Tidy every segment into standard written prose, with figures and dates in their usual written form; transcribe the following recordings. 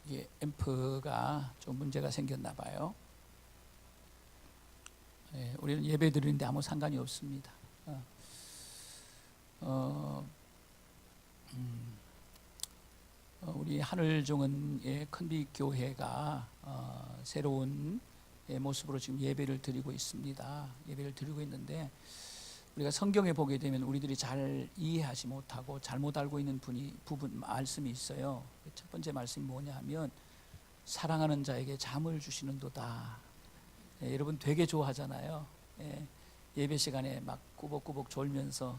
이게 앰프가 좀 문제가 생겼나 봐요. 우리는 예배 드리는데 아무 상관이 없습니다. 우리 하늘종은의 큰빛교회가 새로운 모습으로 지금 예배를 드리고 있습니다. 예배를 드리고 있는데 우리가 성경에 보게 되면 우리들이 잘 이해하지 못하고 잘못 알고 있는 부분 말씀이 있어요. 첫 번째 말씀이 뭐냐 하면 사랑하는 자에게 잠을 주시는도다. 여러분 되게 좋아하잖아요. 예배 시간에 막 꾸벅꾸벅 졸면서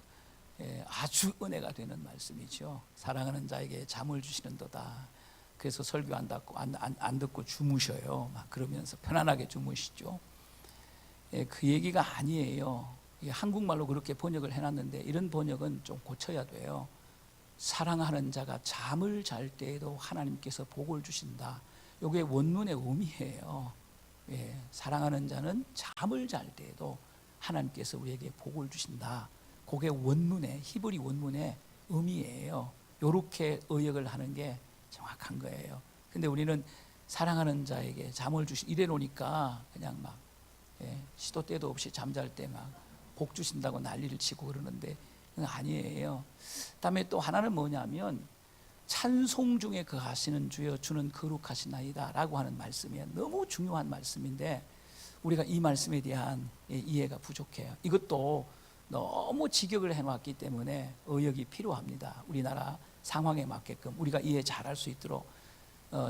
아주 은혜가 되는 말씀이죠. 사랑하는 자에게 잠을 주시는도다. 그래서 설교 안 듣고 주무셔요. 막 그러면서 편안하게 주무시죠. 그 얘기가 아니에요. 한국말로 그렇게 번역을 해놨는데 이런 번역은 좀 고쳐야 돼요. 사랑하는 자가 잠을 잘 때에도 하나님께서 복을 주신다. 이게 원문의 의미예요. 사랑하는 자는 잠을 잘 때에도 하나님께서 우리에게 복을 주신다. 그게 원문의 히브리 원문의 의미예요. 이렇게 의역을 하는 게 정확한 거예요. 근데 우리는 사랑하는 자에게 잠을 이래 놓으니까 그냥 막 시도 때도 없이 잠잘 때 막 복 주신다고 난리를 치고 그러는데 그건 아니에요. 그다음에 또 하나는 뭐냐면 찬송 중에 거하시는 주여 주는 거룩하시나이다 라고 하는 말씀이에요. 너무 중요한 말씀인데 우리가 이 말씀에 대한 이해가 부족해요. 이것도 너무 직역을 해놨기 때문에 의역이 필요합니다. 우리나라 상황에 맞게끔 우리가 이해 잘할 수 있도록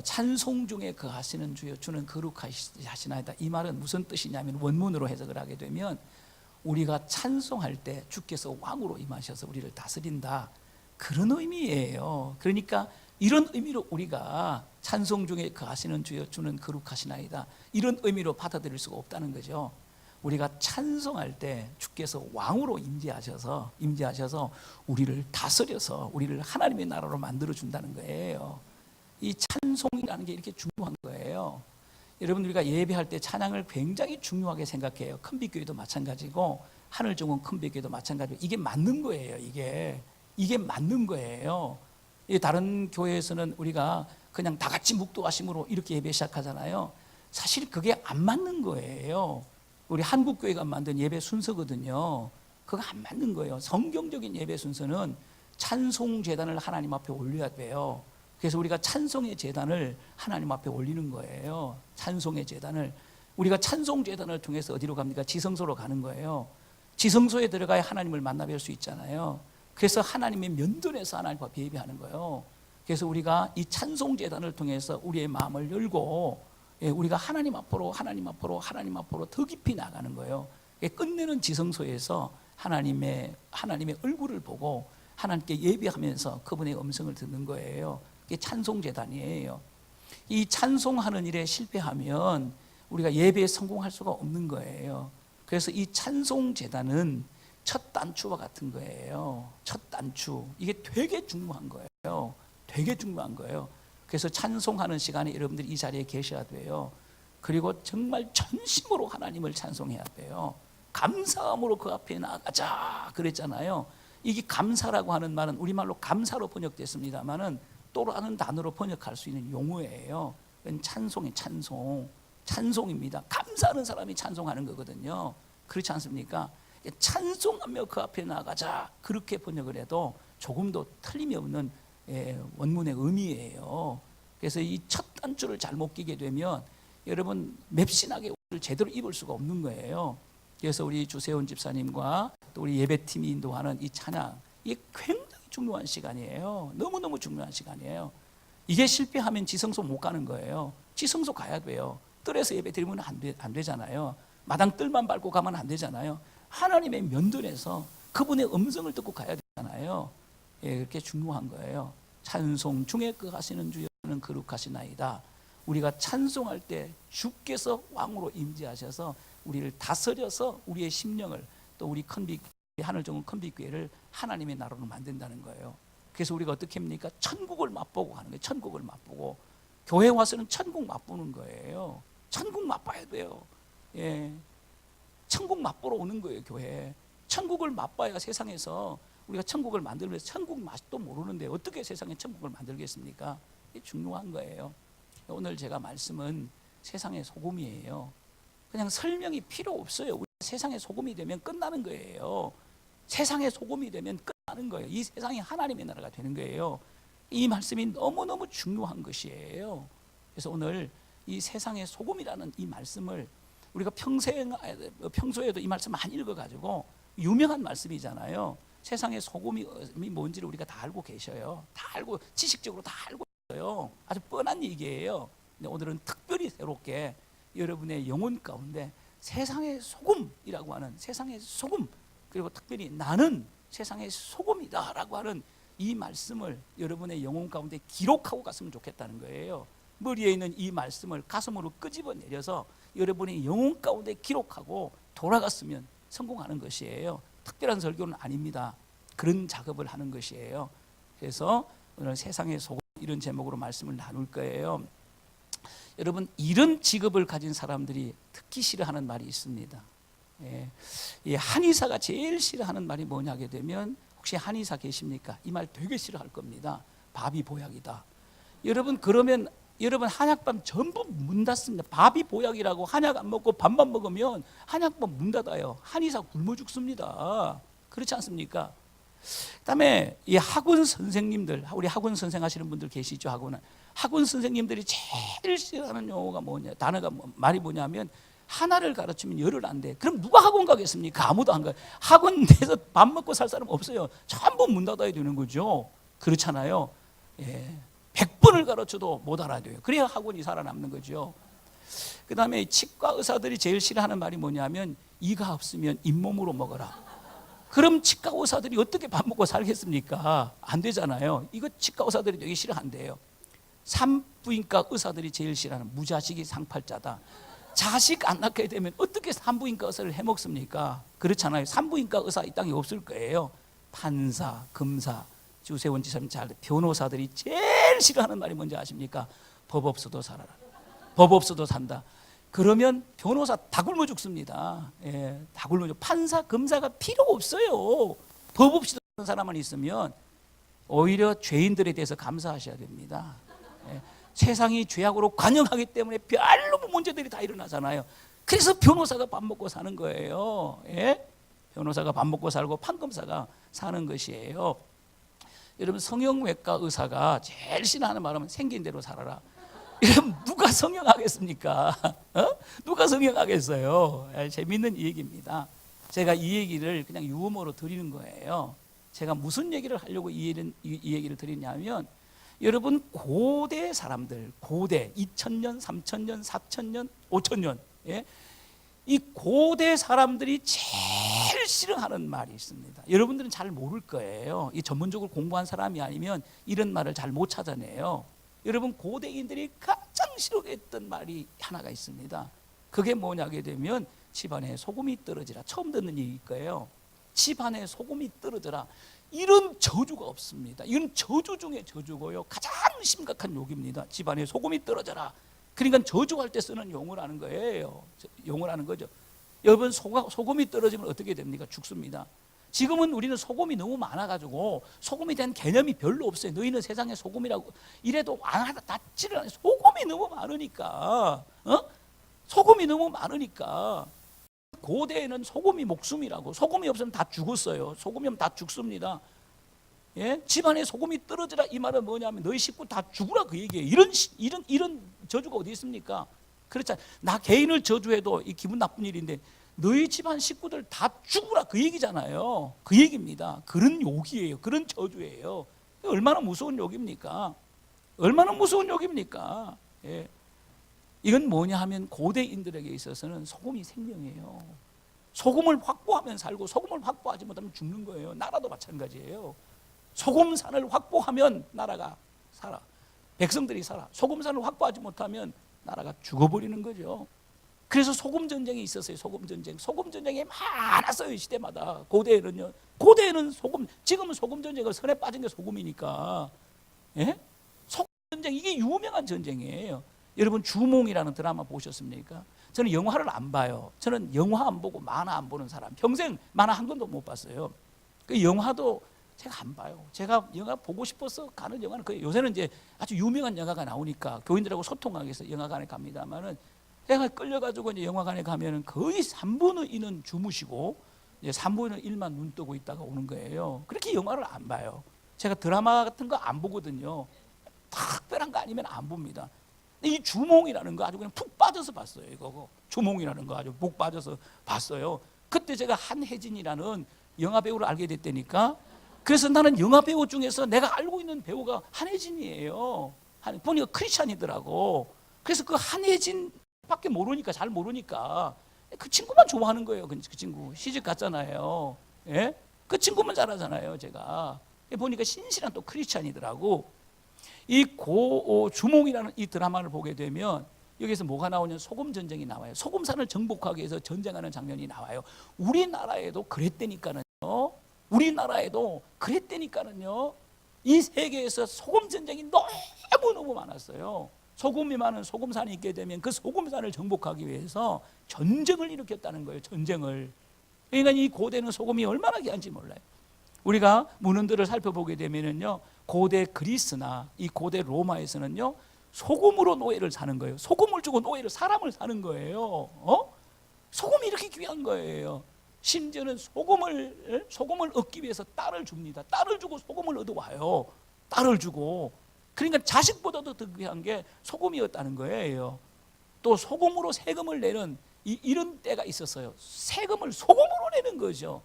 찬송 중에 거하시는 주여 주는 거룩하시나이다. 이 말은 무슨 뜻이냐면 원문으로 해석을 하게 되면 우리가 찬송할 때 주께서 왕으로 임하셔서 우리를 다스린다. 그런 의미예요. 그러니까 이런 의미로 우리가 찬송 중에 거하시는 주여 주는 거룩하시나이다. 이런 의미로 받아들일 수가 없다는 거죠. 우리가 찬송할 때 주께서 왕으로 임재하셔서 우리를 다스려서 우리를 하나님의 나라로 만들어 준다는 거예요. 이 찬송이라는 게 이렇게 중요한 거예요. 여러분 우리가 예배할 때 찬양을 굉장히 중요하게 생각해요. 큰빛교회도 마찬가지고 하늘종은 큰빛교회도 마찬가지고 이게 맞는 거예요. 이게 맞는 거예요. 다른 교회에서는 우리가 그냥 다 같이 묵도하심으로 이렇게 예배 시작하잖아요. 사실 그게 안 맞는 거예요. 우리 한국교회가 만든 예배 순서거든요. 그거 안 맞는 거예요. 성경적인 예배 순서는 찬송 제단을 하나님 앞에 올려야 돼요. 그래서 우리가 찬송의 제단을 하나님 앞에 올리는 거예요. 찬송의 제단을. 우리가 찬송 제단을 통해서 어디로 갑니까? 지성소로 가는 거예요. 지성소에 들어가야 하나님을 만나뵐 수 있잖아요. 그래서 하나님의 면전에서 하나님 앞에 예배하는 거예요. 그래서 우리가 이 찬송 제단을 통해서 우리의 마음을 열고 우리가 하나님 앞으로 더 깊이 나가는 거예요. 끝내는 지성소에서 하나님의 얼굴을 보고 하나님께 예배하면서 그분의 음성을 듣는 거예요. 이게 찬송 제단이에요. 이 찬송하는 일에 실패하면 우리가 예배에 성공할 수가 없는 거예요. 그래서 이 찬송 제단은 첫 단추와 같은 거예요. 첫 단추. 이게 되게 중요한 거예요. 되게 중요한 거예요. 그래서 찬송하는 시간에 여러분들이 이 자리에 계셔야 돼요. 그리고 정말 전심으로 하나님을 찬송해야 돼요. 감사함으로 그 앞에 나가자 그랬잖아요. 이게 감사라고 하는 말은 우리말로 감사로 번역됐습니다만은 또 다른 단어로 번역할 수 있는 용어예요. 찬송이 찬송입니다. 감사하는 사람이 찬송하는 거거든요. 그렇지 않습니까? 찬송하며 그 앞에 나가자 그렇게 번역을 해도 조금도 틀림이 없는 원문의 의미예요. 그래서 이 첫 단추를 잘못 끼게 되면 여러분 맵신하게 옷을 제대로 입을 수가 없는 거예요. 그래서 우리 주세훈 집사님과 또 우리 예배팀이 인도하는 이 찬양, 이게 굉장히 중요한 시간이에요. 너무너무 중요한 시간이에요. 이게 실패하면 지성소 못 가는 거예요. 지성소 가야 돼요. 뜰에서 예배 드리면 안 되잖아요. 마당 뜰만 밟고 가면 안 되잖아요. 하나님의 면전에서 그분의 음성을 듣고 가야 되잖아요. 그렇게 중요한 거예요. 찬송 중에 거하시는 주여는 거룩하시나이다. 우리가 찬송할 때 주께서 왕으로 임재하셔서 우리를 다스려서 우리의 심령을 또 우리 하늘종은 큰빛교회를 하나님의 나라로 만든다는 거예요. 그래서 우리가 어떻게 합니까? 천국을 맛보고 가는 거예요. 천국을 맛보고. 교회 와서는 천국 맛보는 거예요. 천국 맛봐야 돼요. 천국 맛보러 오는 거예요. 교회. 천국을 맛봐야 세상에서 우리가 천국을 만들면서 천국 맛도 모르는데 어떻게 세상에 천국을 만들겠습니까? 이게 중요한 거예요. 오늘 제가 말씀은 세상의 소금이에요. 그냥 설명이 필요 없어요. 우리 세상의 소금이 되면 끝나는 거예요. 세상의 소금이 되면 끝나는 거예요. 이 세상이 하나님의 나라가 되는 거예요. 이 말씀이 너무너무 중요한 것이에요. 그래서 오늘 이 세상의 소금이라는 이 말씀을 우리가 평소에도 이 말씀 많이 읽어가지고 유명한 말씀이잖아요. 세상의 소금이 뭔지를 우리가 다 알고 계셔요. 다 알고 지식적으로 다 알고 있어요. 아주 뻔한 얘기예요. 근데 오늘은 특별히 새롭게 여러분의 영혼 가운데 세상의 소금이라고 하는 세상의 소금, 그리고 특별히 나는 세상의 소금이다라고 하는 이 말씀을 여러분의 영혼 가운데 기록하고 갔으면 좋겠다는 거예요. 머리에 있는 이 말씀을 가슴으로 끄집어내려서 여러분의 영혼 가운데 기록하고 돌아갔으면 성공하는 것이에요. 특별한 설교는 아닙니다. 그런 작업을 하는 것이에요. 그래서 오늘 세상의 소금 이런 제목으로 말씀을 나눌 거예요. 여러분, 이런 직업을 가진 사람들이 특히 싫어하는 말이 있습니다. 이 한의사가 제일 싫어하는 말이 뭐냐 하게 되면, 혹시 한의사 계십니까? 이 말 되게 싫어할 겁니다. 밥이 보약이다. 여러분, 그러면 여러분 한약밥 전부 문 닫습니다. 밥이 보약이라고 한약 안 먹고 밥만 먹으면 한약밥 문 닫아요. 한의사 굶어 죽습니다. 그렇지 않습니까? 그다음에 이 학원 선생님들, 우리 학원 선생 하시는 분들 계시죠? 학원 선생님들이 제일 싫어하는 용어가 뭐냐, 단어가 말이 뭐냐면, 하나를 가르치면 열을 안 돼. 그럼 누가 학원 가겠습니까? 아무도 안 가요. 학원 내에서 밥 먹고 살 사람 없어요. 전부 문 닫아야 되는 거죠. 그렇잖아요. 100번을 가르쳐도 못 알아둬요. 그래야 학원이 살아남는 거죠. 그 다음에 치과 의사들이 제일 싫어하는 말이 뭐냐면, 이가 없으면 잇몸으로 먹어라. 그럼 치과 의사들이 어떻게 밥 먹고 살겠습니까? 안 되잖아요. 이거 치과 의사들이 되게 싫어한대요. 산부인과 의사들이 제일 싫어하는, 무자식이 상팔자다. 자식 안 낳게 되면 어떻게 산부인과 의사를 해먹습니까? 그렇잖아요. 산부인과 의사 이 땅에 없을 거예요. 판사, 검사, 주세원 지사님 잘, 변호사들이 제일 싫어하는 말이 뭔지 아십니까? 법 없어도 살아라. 법 없어도 산다. 그러면 변호사 다 굶어 죽습니다. 다 굶어 죽. 판사, 검사가 필요 없어요. 법 없이 사는 사람만 있으면 오히려 죄인들에 대해서 감사하셔야 됩니다. 세상이 죄악으로 관영하기 때문에 별로 문제들이 다 일어나잖아요. 그래서 변호사가 밥 먹고 사는 거예요. 변호사가 밥 먹고 살고 판검사가 사는 것이에요. 여러분, 성형외과 의사가 제일 싫어하는 말은 생긴 대로 살아라. 여러분, 누가 성형하겠습니까? 누가 성형하겠어요? 재밌는 얘기입니다. 제가 이 얘기를 그냥 유머로 드리는 거예요. 제가 무슨 얘기를 하려고 이 얘기를 드리냐면, 여러분, 고대 사람들, 고대 2000년, 3000년, 4000년, 5000년, 이 고대 사람들이 제일 싫어하는 말이 있습니다. 여러분들은 잘 모를 거예요. 이 전문적으로 공부한 사람이 아니면 이런 말을 잘 못 찾아내요. 여러분, 고대인들이 가장 싫어했던 말이 하나가 있습니다. 그게 뭐냐게 되면, 집안에 소금이 떨어지라. 처음 듣는 얘기일 거예요. 집안에 소금이 떨어져라. 이런 저주가 없습니다. 이건 저주 중에 저주고요. 가장 심각한 욕입니다. 집안에 소금이 떨어져라. 그러니까 저주할 때 쓰는 용어라는 거예요. 용어라는 거죠. 여러분, 소금이 떨어지면 어떻게 됩니까? 죽습니다. 지금은 우리는 소금이 너무 많아가지고 소금에 대한 개념이 별로 없어요. 너희는 세상에 소금이라고 이래도 안 하다 낫지를 않아요. 소금이 너무 많으니까. 소금이 너무 많으니까. 고대에는 소금이 목숨이라고. 소금이 없으면 다 죽었어요. 소금이 없으면 다 죽습니다. 집안에 소금이 떨어지라. 이 말은 뭐냐면, 너희 식구 다 죽으라 그 얘기예요. 이런 저주가 어디 있습니까? 그렇잖아요. 나 개인을 저주해도 이 기분 나쁜 일인데, 너희 집안 식구들 다 죽으라 그 얘기잖아요. 그 얘기입니다. 그런 욕이에요. 그런 저주예요. 얼마나 무서운 욕입니까? 얼마나 무서운 욕입니까? 이건 뭐냐 하면, 고대인들에게 있어서는 소금이 생명이에요. 소금을 확보하면 살고, 소금을 확보하지 못하면 죽는 거예요. 나라도 마찬가지예요. 소금산을 확보하면 나라가 살아. 백성들이 살아. 소금산을 확보하지 못하면 나라가 죽어버리는 거죠. 그래서 소금 전쟁이 있었어요. 소금 전쟁. 소금 전쟁이 많았어요. 시대마다. 고대에는요. 고대에는 소금, 지금은 소금 전쟁은 선에 빠진 게 소금이니까. 소금 전쟁, 이게 유명한 전쟁이에요. 여러분, 주몽이라는 드라마 보셨습니까? 저는 영화를 안 봐요. 저는 영화 안 보고 만화 안 보는 사람. 평생 만화 한 권도 못 봤어요. 그 영화도 제가 안 봐요. 제가 영화 보고 싶어서 가는 영화는 그 요새는 이제 아주 유명한 영화가 나오니까 교인들하고 소통하기 위해서 영화관에 갑니다만은 제가 끌려가지고 이제 영화관에 가면은 거의 3분의 2는 주무시고 이제 3분의 1만 눈 뜨고 있다가 오는 거예요. 그렇게 영화를 안 봐요. 제가 드라마 같은 거 안 보거든요. 특별한 거 아니면 안 봅니다. 이 주몽이라는 거 아주 그냥 푹 빠져서 봤어요. 이거 주몽이라는 거 아주 푹 빠져서 봤어요. 그때 제가 한혜진이라는 영화 배우를 알게 됐다니까. 그래서 나는 영화 배우 중에서 내가 알고 있는 배우가 한혜진이에요. 보니까 크리스찬이더라고. 그래서 그 한혜진밖에 모르니까, 잘 모르니까 그 친구만 좋아하는 거예요. 그 친구 시집 갔잖아요. 예? 그 친구만 잘하잖아요. 제가 보니까 신실한 또 크리스찬이더라고. 이 주몽이라는 이 드라마를 보게 되면 여기서 뭐가 나오냐면 소금 전쟁이 나와요. 소금산을 정복하기 위해서 전쟁하는 장면이 나와요. 우리나라에도 그랬다니까는요. 우리나라에도 그랬다니까는요. 이 세계에서 소금 전쟁이 너무너무 많았어요. 소금이 많은 소금산이 있게 되면 그 소금산을 정복하기 위해서 전쟁을 일으켰다는 거예요. 전쟁을. 그러니까 이 고대는 소금이 얼마나 귀한지 몰라요. 우리가 문헌들을 살펴보게 되면은요, 고대 그리스나 이 고대 로마에서는요, 소금으로 노예를 사는 거예요. 소금을 주고 노예를 사람을 사는 거예요. 소금이 이렇게 귀한 거예요. 심지어는 소금을 얻기 위해서 딸을 줍니다. 딸을 주고 소금을 얻어와요. 딸을 주고. 그러니까 자식보다도 더 귀한 게 소금이었다는 거예요. 또 소금으로 세금을 내는 이런 때가 있었어요. 세금을 소금으로 내는 거죠.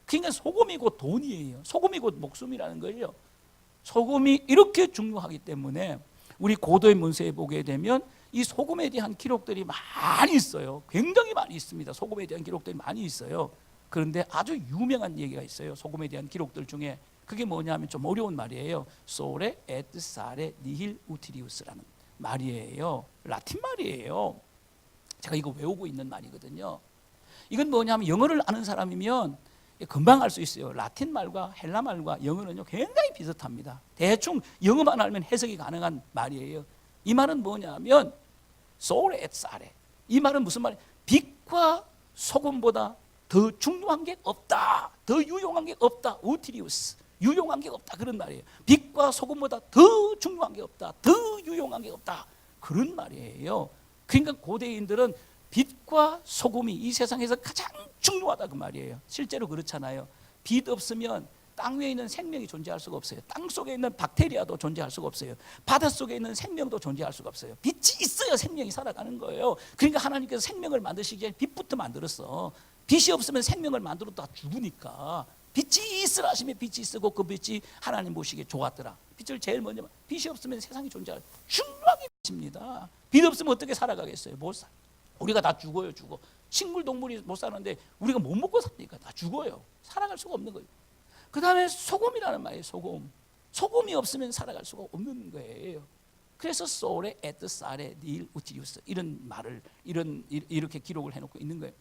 그러니까 소금이 곧 돈이에요. 소금이 곧 목숨이라는 거예요. 소금이 이렇게 중요하기 때문에 우리 고도의 문서에 보게 되면 이 소금에 대한 기록들이 많이 있어요. 굉장히 많이 있습니다. 소금에 대한 기록들이 많이 있어요. 그런데 아주 유명한 얘기가 있어요. 소금에 대한 기록들 중에 그게 뭐냐면 좀 어려운 말이에요. 소레 에트 사레 니힐 우티리우스라는 말이에요. 라틴 말이에요. 제가 이거 외우고 있는 말이거든요. 이건 뭐냐면 영어를 아는 사람이면 금방 알 수 있어요. 라틴 말과 헬라 말과 영어는요 굉장히 비슷합니다. 대충 영어만 알면 해석이 가능한 말이에요. 이 말은 뭐냐면 소레 에트 사레. 이 말은 무슨 말이에요? 빛과 소금보다 더 중요한 게 없다. 더 유용한 게 없다. 우티리우스. 유용한 게 없다. 그런 말이에요. 빛과 소금보다 더 중요한 게 없다. 더 유용한 게 없다. 그런 말이에요. 그러니까 고대인들은 빛과 소금이 이 세상에서 가장 중요하다 그 말이에요. 실제로 그렇잖아요. 빛 없으면 땅 위에 있는 생명이 존재할 수가 없어요. 땅 속에 있는 박테리아도 존재할 수가 없어요. 바다 속에 있는 생명도 존재할 수가 없어요. 빛이 있어야 생명이 살아가는 거예요. 그러니까 하나님께서 생명을 만드시기 전에 빛부터 만들었어. 빛이 없으면 생명을 만들어도 다 죽으니까 빛이 있으라 하시면 빛이 있고 그 빛이 하나님 보시기에 좋았더라. 빛을 제일 먼저 빛이 없으면 세상이 존재할 중요하게 빛입니다. 빛 없으면 어떻게 살아가겠어요? 못 살. 우리가 다 죽어요. 죽어. 식물 동물이 못 사는데 우리가 못 먹고 삽니까? 다 죽어요. 살아갈 수가 없는 거예요. 그 다음에 소금이라는 말이에요. 소금. 소금이 없으면 살아갈 수가 없는 거예요. 그래서 소레 에트 사레 닐 우티리우스 이런 말을 이렇게 기록을 해놓고 있는 거예요.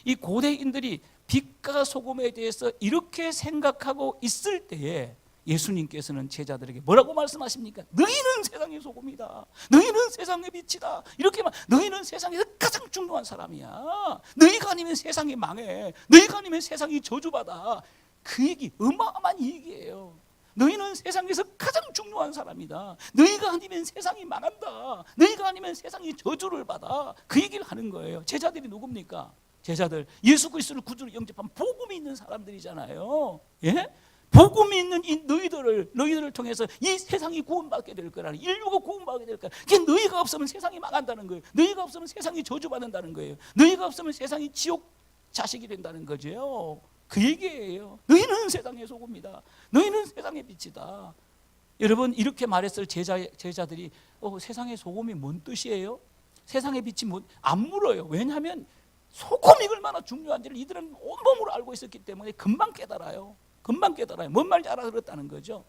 이 고대인들이 빛과 소금에 대해서 이렇게 생각하고 있을 때에 예수님께서는 제자들에게 뭐라고 말씀하십니까? 너희는 세상의 소금이다. 너희는 세상의 빛이다. 이렇게 말, 너희는 세상에서 가장 중요한 사람이야. 너희가 아니면 세상이 망해. 너희가 아니면 세상이 저주받아. 그 얘기, 어마어마한 얘기예요. 너희는 세상에서 가장 중요한 사람이다. 너희가 아니면 세상이 망한다. 너희가 아니면 세상이 저주를 받아. 그 얘기를 하는 거예요. 제자들이 누굽니까? 제자들, 예수 그리스도를 구주로 영접한 복음이 있는 사람들이잖아요. 예? 복음이 있는 이 너희들을 통해서 이 세상이 구원받게 될 거라는, 인류가 구원받게 될 거라. 그게 너희가 없으면 세상이 망한다는 거예요. 너희가 없으면 세상이 저주받는다는 거예요. 너희가 없으면 세상이 지옥 자식이 된다는 거죠. 그 얘기예요. 너희는 세상의 소금이다. 너희는 세상의 빛이다. 여러분, 이렇게 말했을 제자들이 세상의 소금이 뭔 뜻이에요? 세상의 빛이 안 물어요. 왜냐하면 소금이 얼마나 중요한지를 이들은 온몸으로 알고 있었기 때문에 금방 깨달아요. 금방 깨달아요. 뭔 말인지 알아들었다는 거죠.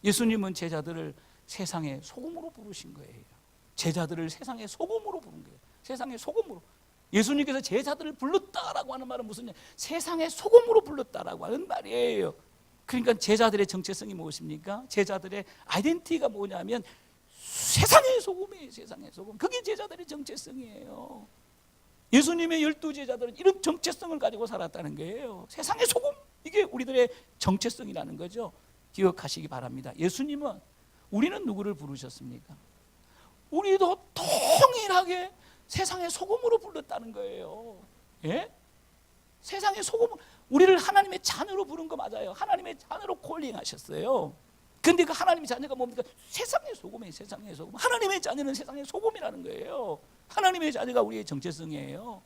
예수님은 제자들을 세상의 소금으로 부르신 거예요. 제자들을 세상의 소금으로 부른 거예요. 세상의 소금으로. 예수님께서 제자들을 불렀다라고 하는 말은 무슨 얘기예요? 세상의 소금으로 불렀다라고 하는 말이에요. 그러니까 제자들의 정체성이 무엇입니까? 제자들의 아이덴티티가 뭐냐면 세상의 소금이에요. 세상의 소금. 그게 제자들의 정체성이에요. 예수님의 12 제자들은 이런 정체성을 가지고 살았다는 거예요. 세상의 소금. 이게 우리들의 정체성이라는 거죠. 기억하시기 바랍니다. 예수님은 우리는 누구를 부르셨습니까? 우리도 동일하게 세상의 소금으로 불렀다는 거예요. 예? 세상의 소금, 우리를 하나님의 자녀로 부른 거 맞아요. 하나님의 자녀로 콜링하셨어요. 근데 그 하나님의 자녀가 뭡니까? 세상의 소금이에요. 세상의 소금. 하나님의 자녀는 세상의 소금이라는 거예요. 하나님의 자녀가 우리의 정체성이에요.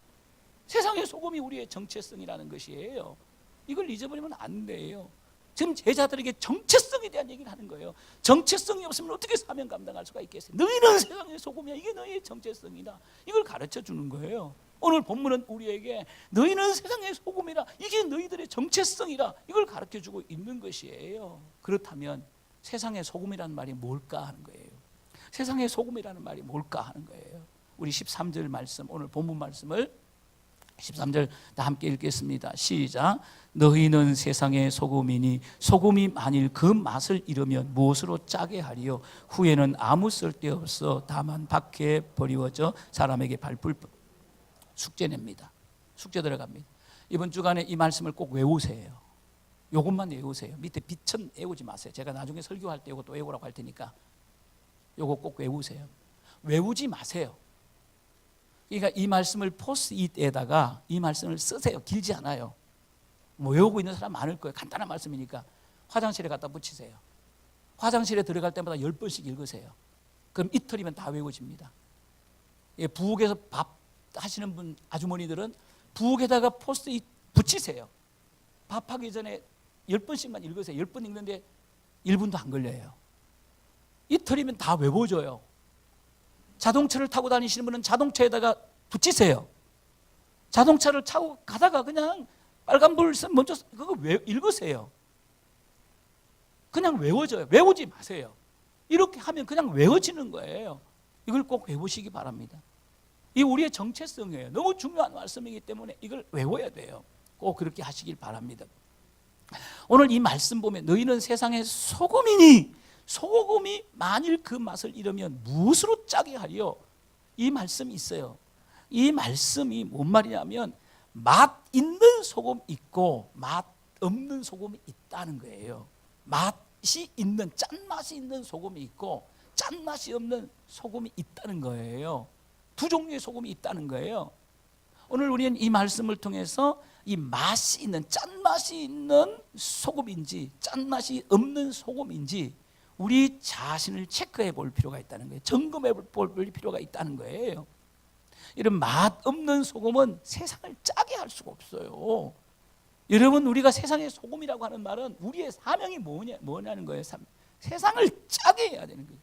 세상의 소금이 우리의 정체성이라는 것이에요. 이걸 잊어버리면 안 돼요. 지금 제자들에게 정체성에 대한 얘기를 하는 거예요. 정체성이 없으면 어떻게 사명 감당할 수가 있겠어요? 너희는 세상의 소금이야. 이게 너희의 정체성이다. 이걸 가르쳐 주는 거예요. 오늘 본문은 우리에게 너희는 세상의 소금이라, 이게 너희들의 정체성이라, 이걸 가르쳐 주고 있는 것이에요. 그렇다면 세상의 소금이라는 말이 뭘까 하는 거예요. 세상의 소금이라는 말이 뭘까 하는 거예요. 우리 13절 말씀, 오늘 본문 말씀을 13절 다 함께 읽겠습니다. 시작. 너희는 세상의 소금이니 소금이 만일 그 맛을 잃으면 무엇으로 짜게 하리요? 후에는 아무 쓸데없어 다만 밖에 버리워져 사람에게 발풀. 숙제냅니다. 숙제 들어갑니다. 이번 주간에 이 말씀을 꼭 외우세요. 요것만 외우세요. 밑에 빛은 외우지 마세요. 제가 나중에 설교할 때 이것도 외우라고 할 테니까 요거 꼭 외우세요. 외우지 마세요. 그러니까 이 말씀을 포스트잇에다가 이 말씀을 쓰세요. 길지 않아요. 뭐 외우고 있는 사람 많을 거예요. 간단한 말씀이니까 화장실에 갖다 붙이세요. 화장실에 들어갈 때마다 10번씩 읽으세요. 그럼 이틀이면 다 외워집니다. 예, 부엌에서 밥 하시는 분, 아주머니들은 부엌에다가 포스트잇 붙이세요. 밥하기 전에 10번씩만 읽으세요. 10번 읽는데 1분도 안 걸려요. 이틀이면 다 외워져요. 자동차를 타고 다니시는 분은 자동차에다가 붙이세요. 자동차를 타고 가다가 그냥 빨간불 먼저 그거 읽으세요. 그냥 외워져요. 외우지 마세요. 이렇게 하면 그냥 외워지는 거예요. 이걸 꼭 외우시기 바랍니다. 이 우리의 정체성이에요. 너무 중요한 말씀이기 때문에 이걸 외워야 돼요. 꼭 그렇게 하시길 바랍니다. 오늘 이 말씀 보면 너희는 세상의 소금이니 소금이 만일 그 맛을 잃으면 무엇으로 짜게 하리요? 이 말씀이 있어요. 이 말씀이 뭔 말이냐면 맛 있는 소금 있고 맛 없는 소금이 있다는 거예요. 맛이 있는, 짠맛이 있는 소금이 있고 짠맛이 없는 소금이 있다는 거예요. 두 종류의 소금이 있다는 거예요. 오늘 우리는 이 말씀을 통해서 이 맛이 있는, 짠맛이 있는 소금인지 짠맛이 없는 소금인지 우리 자신을 체크해 볼 필요가 있다는 거예요. 점검해 볼 필요가 있다는 거예요. 이런 맛 없는 소금은 세상을 짜게 할 수가 없어요. 여러분, 우리가 세상의 소금이라고 하는 말은 우리의 사명이 뭐냐는 거예요. 세상을 짜게 해야 되는 거예요.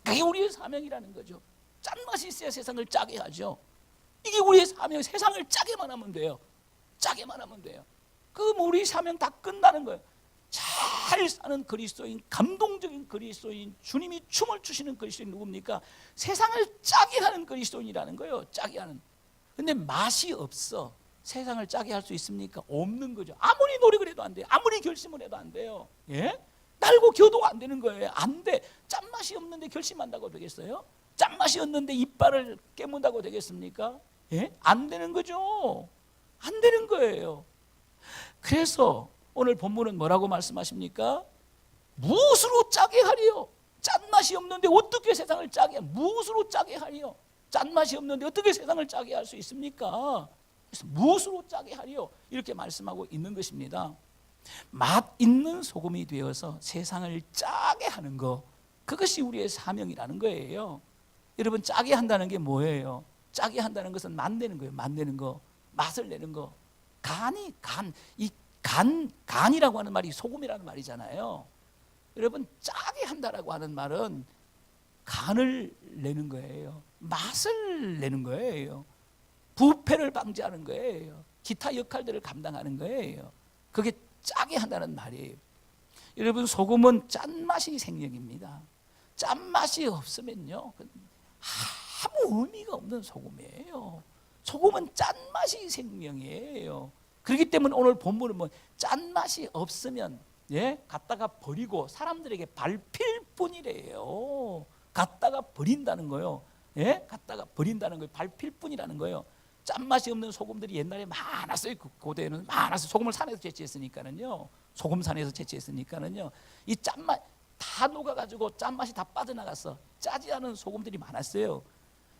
그게 우리의 사명이라는 거죠. 짠맛이 있어야 세상을 짜게 하죠. 이게 우리의 사명, 세상을 짜게만 하면 돼요. 짜게만 하면 돼요. 그럼 우리 사명 다 끝나는 거예요. 잘 사는 그리스도인, 감동적인 그리스도인, 주님이 춤을 추시는 그리스도인 누굽니까? 세상을 짜게 하는 그리스도인이라는 거예요. 짜게 하는. 근데 맛이 없어. 세상을 짜게 할 수 있습니까? 없는 거죠. 아무리 노력을 해도 안 돼요. 아무리 결심을 해도 안 돼요. 예? 날고 겨도 안 되는 거예요. 안 돼. 짠맛이 없는데 결심한다고 되겠어요? 짠맛이 없는데 이빨을 깨문다고 되겠습니까? 예? 안 되는 거죠. 안 되는 거예요. 그래서 오늘 본문은 뭐라고 말씀하십니까? 무엇으로 짜게 하리요? 짠맛이 없는데 어떻게 세상을 짜게, 무엇으로 짜게 하리요? 짠맛이 없는데 어떻게 세상을 짜게 할 수 있습니까? 그래서 무엇으로 짜게 하리요? 이렇게 말씀하고 있는 것입니다. 맛 있는 소금이 되어서 세상을 짜게 하는 것, 그것이 우리의 사명이라는 거예요. 여러분, 짜게 한다는 게 뭐예요? 짜게 한다는 것은 맛내는 거예요. 맛내는 거, 맛을 내는 거. 간이라고 하는 말이 소금이라는 말이잖아요. 여러분, 짜게 한다라고 하는 말은 간을 내는 거예요. 맛을 내는 거예요. 부패를 방지하는 거예요. 기타 역할들을 감당하는 거예요. 그게 짜게 한다는 말이에요. 여러분, 소금은 짠맛이 생명입니다. 짠맛이 없으면요, 아무 의미가 없는 소금이에요. 소금은 짠맛이 생명이에요. 그렇기 때문에 오늘 본문은 뭐 짠맛이 없으면 갖다가 버리고 사람들에게 밟힐 뿐이래요. 갖다가 버린다는 거요. 갖다가 버린다는 거예요. 밟힐 뿐이라는 거예요. 짠맛이 없는 소금들이 옛날에 많았어요. 고대에는 많았어요. 소금을 산에서 채취했으니까는요. 소금산에서 채취했으니까는요. 이 짠맛 다 녹아가지고 짠맛이 다 빠져나갔어. 짜지 않은 소금들이 많았어요.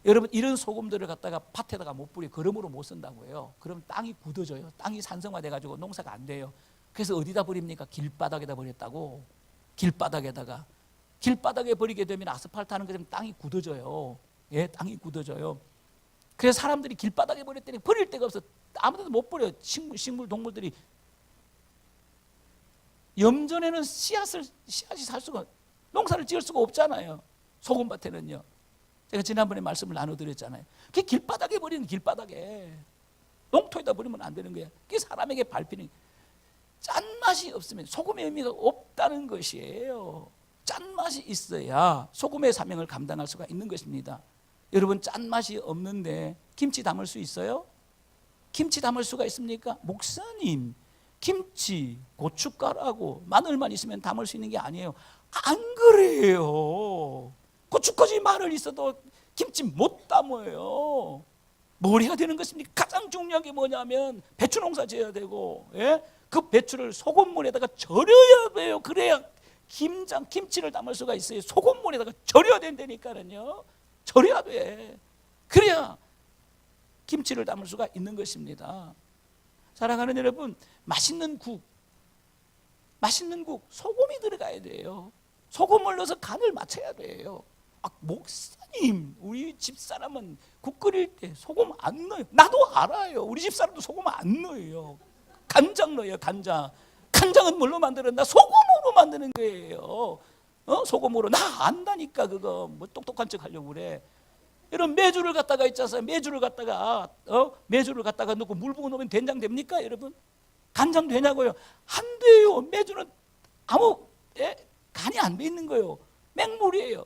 여러분, 이런 소금들을 갖다가 밭에다가 못 뿌려 거름으로 못 쓴다고 해요. 그럼 땅이 굳어져요. 땅이 산성화돼가지고 농사가 안 돼요. 그래서 어디다 버립니까? 길바닥에다 버렸다고. 길바닥에 버리게 되면 아스팔트 하는 거 되면 땅이 굳어져요. 예, 땅이 굳어져요. 그래서 사람들이 길바닥에 버렸더니 버릴 데가 없어. 아무데도 못 버려. 식물 동물들이. 염전에는 씨앗이 살 수가, 농사를 지을 수가 없잖아요. 소금밭에는요. 제가 지난번에 말씀을 나눠드렸잖아요. 그게 길바닥에 버리는, 길바닥에 농토에다 버리면 안 되는 거야. 그게 사람에게 밟히는, 짠맛이 없으면 소금의 의미가 없다는 것이에요. 짠맛이 있어야 소금의 사명을 감당할 수가 있는 것입니다. 여러분, 짠맛이 없는데 김치 담을 수 있어요? 김치 담을 수가 있습니까? 목사님, 김치, 고춧가루하고 마늘만 있으면 담을 수 있는 게 아니에요. 안 그래요. 고춧가루, 마늘 있어도 김치 못 담아요. 뭘 해야 되는 것입니까? 가장 중요한 게 뭐냐면 배추 농사 지어야 되고, 예? 그 배추를 소금물에다가 절여야 돼요. 그래야 김치를 담을 수가 있어요. 소금물에다가 절여야 된다니까요. 절여야 돼. 그래야 김치를 담을 수가 있는 것입니다. 사랑하는 여러분, 맛있는 국 소금이 들어가야 돼요. 소금을 넣어서 간을 맞춰야 돼요. 목사님, 우리 집사람은 국 끓일 때 소금 안 넣어요. 나도 알아요. 우리 집사람도 소금 안 넣어요. 간장 넣어요. 간장은 뭘로 만들었나? 소금으로 만드는 거예요. 소금으로. 나 안다니까. 그거 뭐 똑똑한 척 하려고 그래. 여러분, 매주를 갖다가 있잖아요. 매주를 갖다가 넣고 물 부어 놓으면 된장 됩니까, 여러분? 간장 되냐고요? 안 돼요. 매주는 간이 안 돼 있는 거예요. 맹물이에요.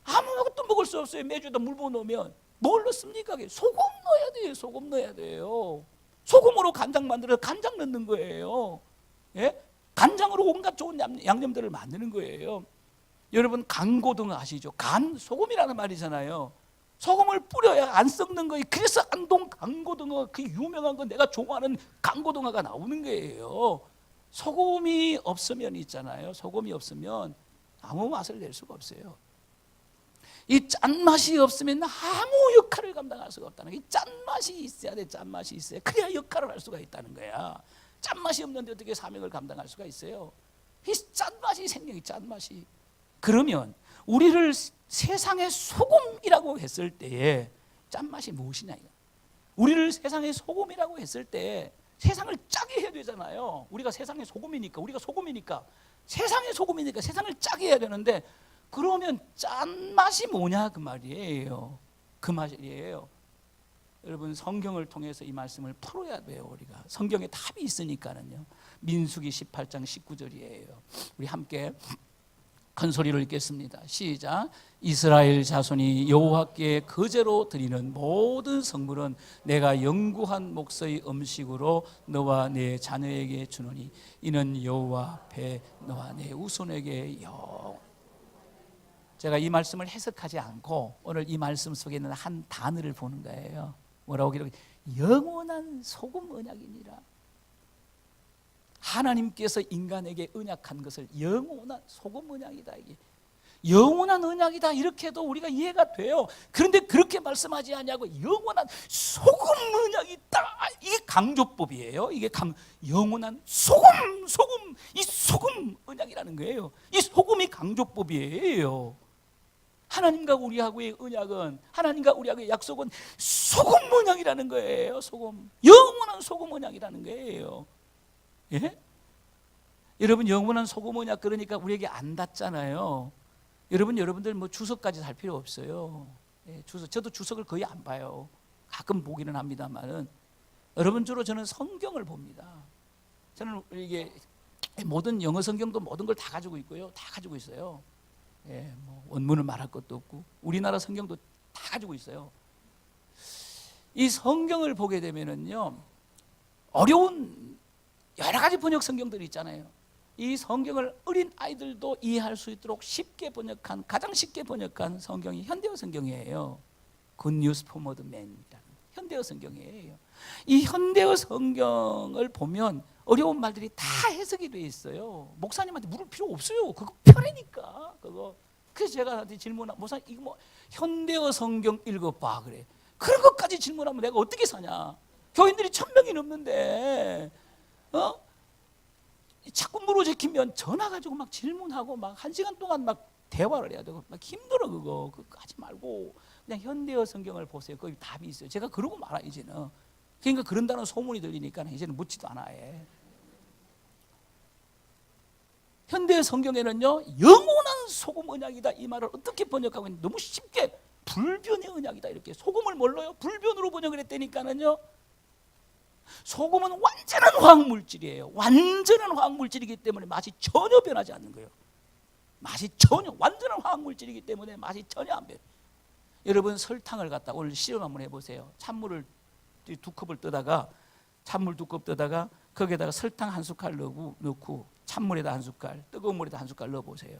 아무것도 먹을 수 없어요. 매주에다 물 부어 놓으면. 뭘 넣습니까? 소금 넣어야 돼요. 소금 넣어야 돼요. 소금으로 간장 만들어서 간장 넣는 거예요. 예? 간장으로 온갖 좋은 양념들을 만드는 거예요. 여러분, 간고등어 아시죠? 소금이라는 말이잖아요. 소금을 뿌려야 안 썩는 거예요. 그래서 안동 간고등어, 그 유명한 거, 내가 좋아하는 간고등어가 나오는 거예요. 소금이 없으면 있잖아요. 소금이 없으면 아무 맛을 낼 수가 없어요. 이 짠맛이 없으면 아무 역할을 감당할 수가 없다는 거예요. 짠맛이 있어야 돼. 짠맛이 있어야. 그래야 역할을 할 수가 있다는 거야. 짠맛이 없는데 어떻게 사명을 감당할 수가 있어요? 이 짠맛이 생명이, 짠맛이. 그러면 우리를 세상의 소금이라고 했을 때에 짠맛이 무엇이냐, 이거. 우리를 세상의 소금이라고 했을 때 세상을 짜게 해야 되잖아요. 우리가 세상의 소금이니까, 세상의 소금이니까 세상을 짜게 해야 되는데, 그러면 짠맛이 뭐냐, 그 말이에요. 그 말이에요. 여러분, 성경을 통해서 이 말씀을 풀어야 돼요. 우리가 성경에 답이 있으니까는요. 민수기 18장 19절이에요. 우리 함께 큰 소리로 읽겠습니다. 시작. 이스라엘 자손이 여호와께 거제로 드리는 모든 성물은 내가 영구한 목소의 음식으로 너와 내 자녀에게 주노니 이는 여호와 앞에 너와 내 후손에게 제가 이 말씀을 해석하지 않고 오늘 이 말씀 속에 있는 한 단어를 보는 거예요. 뭐라고 기록해? 영원한 소금 언약이니라. 하나님께서 인간에게 언약한 것을 영원한 소금 언약이다. 이게 영원한 언약이다. 이렇게 해도 우리가 이해가 돼요. 그런데 그렇게 말씀하지 않냐고. 영원한 소금 언약이 있다. 이게 강조법이에요. 이게 영원한 소금, 이 소금 언약이라는 거예요. 이 소금이 강조법이에요. 하나님과 우리하고의 언약은, 하나님과 우리하고의 약속은 소금 언약이라는 거예요. 소금, 영원한 소금 언약이라는 거예요. 예? 여러분, 영원한 소금 언약, 그러니까 우리에게 안 닿잖아요. 여러분들 뭐 주석까지 살 필요 없어요. 예, 저도 주석을 거의 안 봐요. 가끔 보기는 합니다만은. 여러분, 주로 저는 성경을 봅니다. 저는 이게 모든 영어 성경도 모든 걸 다 가지고 있고요. 다 가지고 있어요. 예, 뭐 원문을 말할 것도 없고 우리나라 성경도 다 가지고 있어요. 이 성경을 보게 되면은요, 어려운 여러 가지 번역 성경들이 있잖아요. 이 성경을 어린 아이들도 이해할 수 있도록 가장 쉽게 번역한 성경이 현대어 성경이에요. Good News for Modern Man이라는. 현대어 성경이에요. 이 현대어 성경을 보면 어려운 말들이 다 해석이 돼 있어요. 목사님한테 물을 필요 없어요. 그거 편하니까 그거. 그래서 제가 질문한 목사 이거 뭐 현대어 성경 읽어봐 그래. 그런 것까지 질문하면 내가 어떻게 사냐? 교인들이 1000명이 넘는데 자꾸 물어제키면 전화 가지고 막 질문하고 막 1시간 동안 막 대화를 해야 되고 막 힘들어 그거 하지 말고 그냥 현대어 성경을 보세요. 거기 답이 있어요. 제가 그러고 말아 이제는. 그러니까 그런다는 소문이 들리니까 이제는 묻지도 않아. 현대 성경에는요 영원한 소금 언약이다 이 말을 어떻게 번역하고 있는지 너무 쉽게 불변의 언약이다 이렇게. 소금을 뭘로요? 불변으로 번역을 했다니까는요. 소금은 완전한 화학물질이에요. 완전한 화학물질이기 때문에 맛이 전혀 변하지 않는 거예요. 맛이 전혀 완전한 화학물질이기 때문에 맛이 전혀 안 변해요. 여러분 설탕을 갖다 오늘 실험 한번 해보세요. 찬물을 2컵을 떠다가 찬물 2컵 떠다가 거기에다가 설탕 1숟갈 넣고 찬물에다 1숟갈 뜨거운 물에다 1숟갈 넣어보세요.